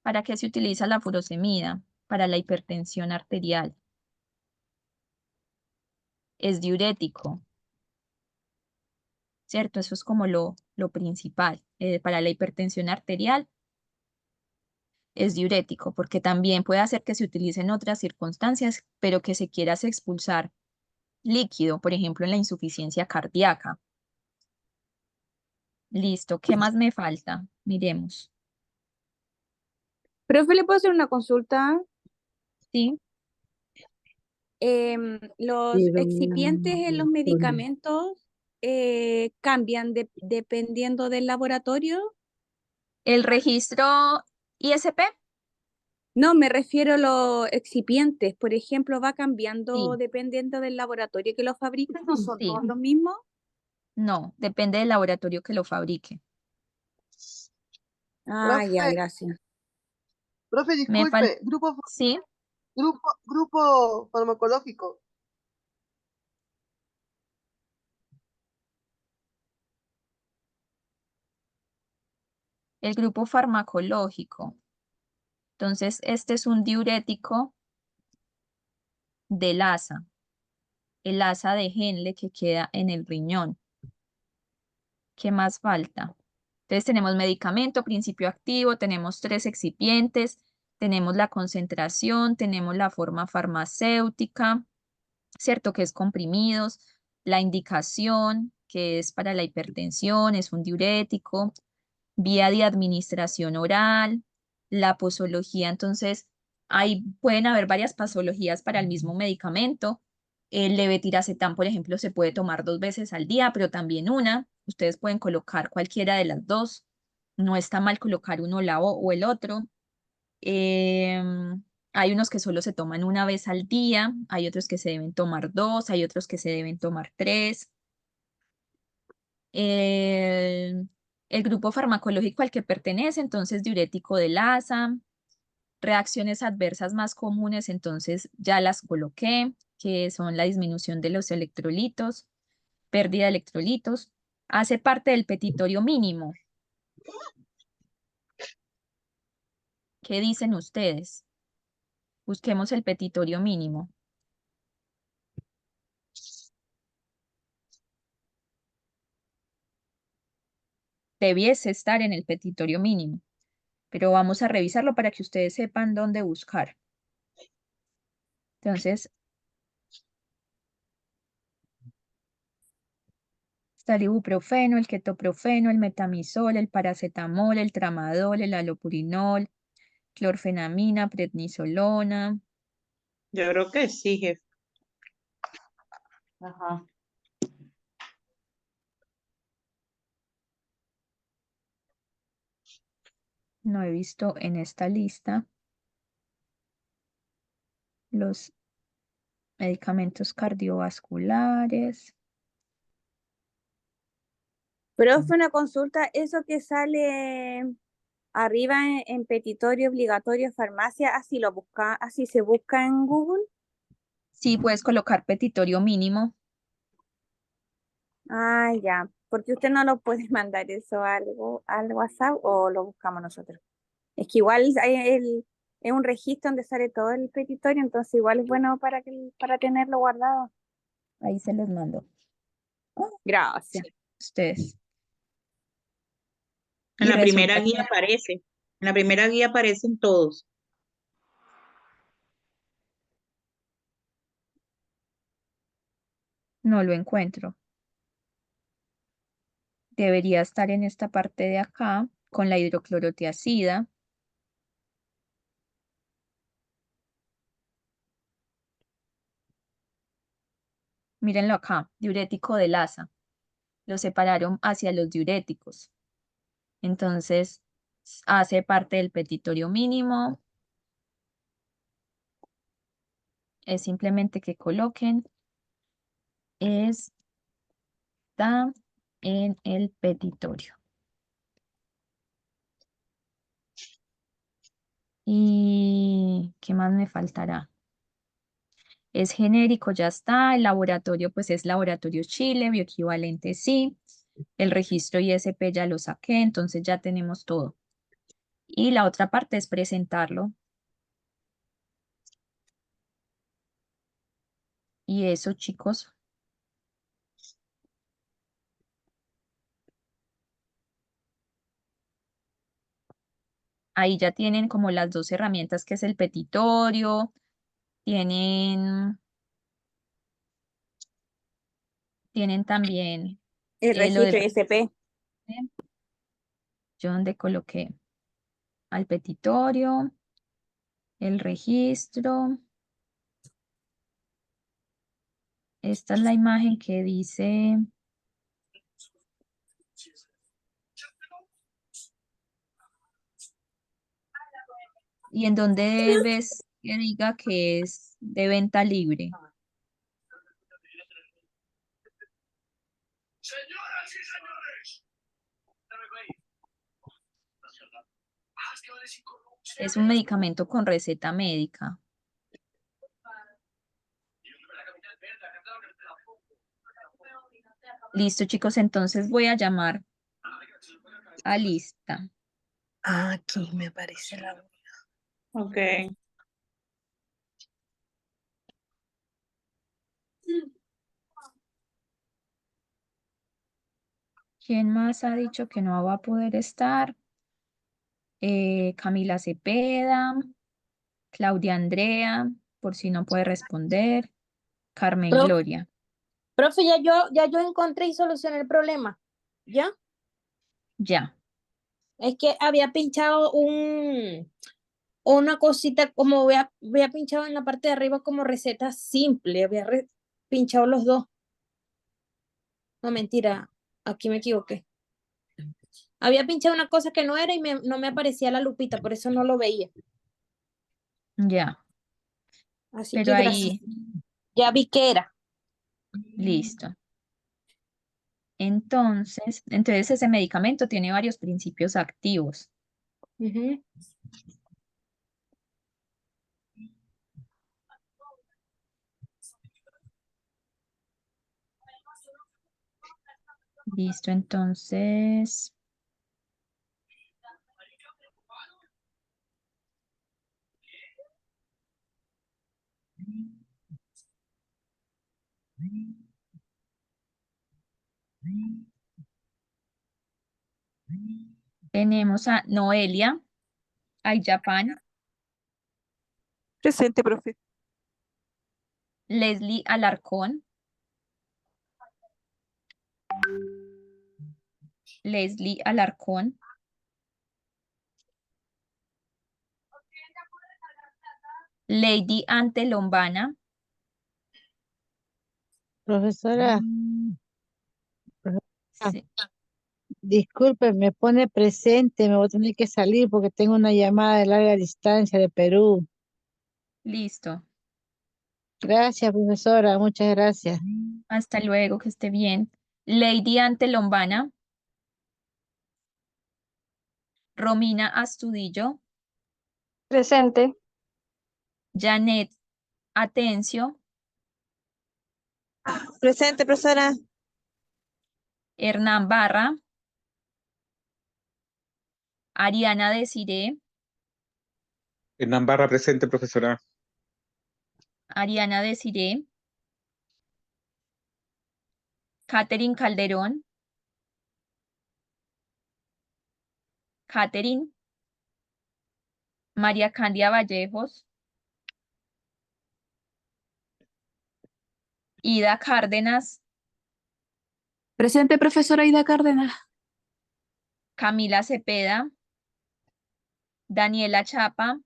¿Para qué se utiliza la furosemida? Para la hipertensión arterial. Es diurético, ¿cierto? Eso es como lo principal. Para la hipertensión arterial es diurético, porque también puede hacer que se utilice en otras circunstancias, pero que se quiera expulsar líquido, por ejemplo, en la insuficiencia cardíaca. Listo, ¿qué más me falta? Miremos. Profe, ¿le puedo hacer una consulta? Sí. Los excipientes en los medicamentos cambian dependiendo del laboratorio. ¿El registro ISP? No, me refiero a los excipientes. Por ejemplo, va cambiando Sí, dependiendo del laboratorio que lo fabrica. ¿No son sí. todos los mismos? No, depende del laboratorio que lo fabrique. Ah, ya, Profe, gracias. profe, Me disculpe, grupo, Sí, grupo farmacológico. el grupo farmacológico. Entonces, este es un diurético del asa, el asa de Henle que queda en el riñón. ¿Qué más falta? Entonces tenemos medicamento, principio activo, tenemos 3 excipientes, tenemos la concentración, tenemos la forma farmacéutica, ¿cierto? Que es comprimidos, la indicación, que es para la hipertensión, es un diurético, vía de administración oral, la posología, entonces ahí pueden haber varias posologías para el mismo medicamento. El levetiracetam, por ejemplo, se puede tomar 2 veces al día, pero también una. Ustedes pueden colocar cualquiera de las dos. No está mal colocar uno o el otro. Hay unos que solo se toman una vez al día, hay otros que se deben tomar 2, hay otros que se deben tomar 3. El grupo farmacológico al que pertenece, entonces diurético de Lassa. Reacciones adversas más comunes, entonces ya las coloqué, que son la disminución de los electrolitos, pérdida de electrolitos. Hace parte del petitorio mínimo. ¿Qué dicen ustedes? Busquemos el petitorio mínimo. Debiese estar en el petitorio mínimo, pero vamos a revisarlo para que ustedes sepan dónde buscar. Entonces, está el ibuprofeno, el ketoprofeno, el metamizol, el paracetamol, el tramadol, el alopurinol, clorfenamina, prednisolona. Yo creo que sí, jefe. Ajá. No he visto en esta lista los medicamentos cardiovasculares. Profe, una consulta, eso que sale arriba en petitorio obligatorio farmacia, así se busca en Google. Sí, puedes colocar petitorio mínimo. Ah, ya, porque usted no lo puede mandar eso al WhatsApp o lo buscamos nosotros. Es que igual es un registro donde sale todo el petitorio, entonces igual es bueno para tenerlo guardado. Ahí se los mando. Gracias. Ustedes. En Y la primera resulta guía que aparece. En la primera guía aparecen todos. no lo encuentro. Debería estar en esta parte de acá con la hidroclorotiazida. Mírenlo acá, diurético de Lassa. Lo separaron hacia los diuréticos. Entonces, hace parte del petitorio mínimo. Es simplemente que coloquen está en el petitorio. ¿Y qué más me faltará? Es genérico, ya está. El laboratorio, pues es Laboratorio Chile, bioequivalente sí. El registro ISP ya lo saqué, entonces ya tenemos todo. Y la otra parte es presentarlo. Y eso, chicos. Ahí ya tienen como las 2 herramientas que es el petitorio. Tienen también El lo del registro ISP. yo donde coloqué al petitorio, el registro. Esta es la imagen que dice y en donde ves que diga que es de venta libre. Es un medicamento con receta médica. Listo, chicos, entonces voy a llamar a lista. Aquí me aparece la... Ok. ¿Quién más ha dicho que no va a poder estar? Camila Cepeda, Claudia Andrea, por si no puede responder, Carmen Prof- Gloria. Profe, ya yo encontré y solucioné el problema. ¿Ya? Ya. Es que había pinchado una cosita como había pinchado en la parte de arriba como receta simple. pinchado los dos. No, mentira, aquí me equivoqué. Había pinchado una cosa que no era y no me aparecía la lupita, por eso no lo veía. Ya, Así pero que gracias. ahí, Ya vi que era. listo. Entonces ese medicamento tiene varios principios activos. Ujú. Listo, entonces, tenemos a Noelia Ayapán, Presente, profe. Leslie Alarcón, Leslie Alarcón, Lady Ante Lombana, Profesora, sí, disculpe, me pone presente, me voy a tener que salir porque tengo una llamada de larga distancia de Perú. listo. Gracias, profesora, muchas gracias. Hasta luego, que esté bien. Lady Ante Lombana, Romina Astudillo, Presente. Janet Atencio, Presente, profesora. Hernán Barra, Ariana Desiré, Hernán Barra, presente, profesora. Ariana Desiré, Catherine Calderón, Catherine, María Candia Vallejos, Ida Cárdenas, Presente, profesora Ida Cárdenas. Camila Cepeda, Daniela Chapa,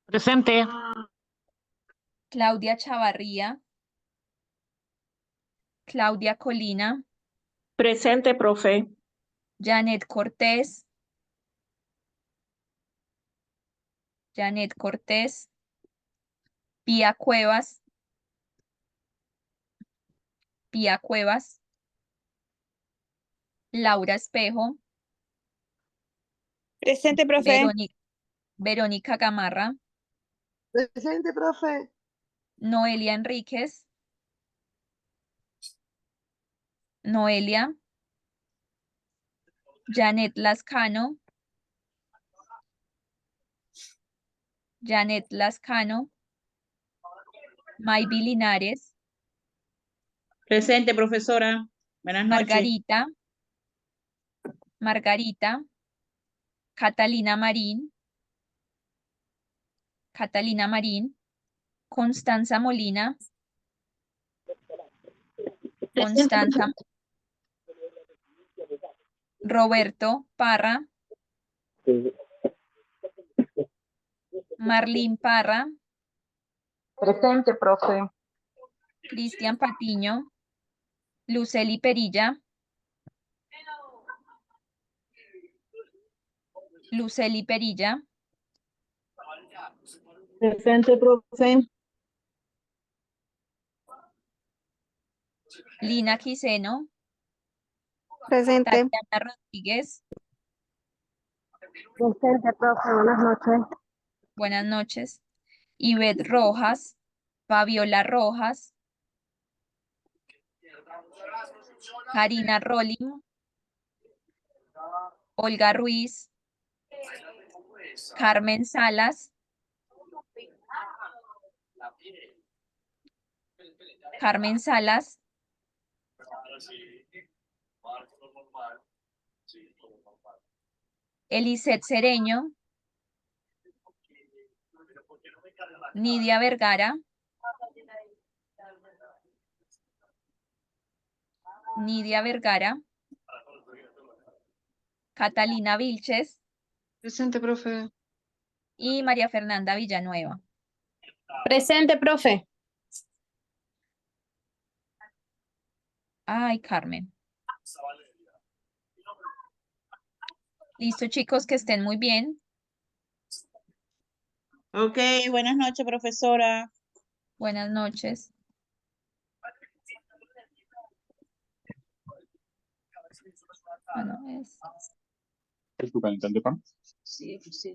Presente. Claudia Chavarría, Claudia Colina, Presente, profe. Janet Cortés, Pía Cuevas, Laura Espejo, Presente, profe. Verónica Gamarra, Presente, profe. Noelia Enríquez, Noelia, Janet Lascano, Maybi Linares, Presente, profesora. Buenas noches. Margarita, Catalina Marín, Constanza Molina, Roberto Parra, Marlene Parra, Presente, profe. Cristian Patiño, Luceli Perilla, Presente, profe. Lina Quiseno, Presente. Tatiana Rodríguez, Presente, profe. Buenas noches. buenas noches, Ivette Rojas, Fabiola Rojas, Karina Rolling, Olga Ruiz, Carmen Salas, Eliseth Cereño, Nidia Vergara, Catalina Vilches Presente, profe. y María Fernanda Villanueva. Presente, profe. Ay, Carmen. Listo, chicos, que estén muy bien. Ok, buenas noches, profesora. Buenas noches. Bueno, ¿Es tu calentante pan? Sí, sí.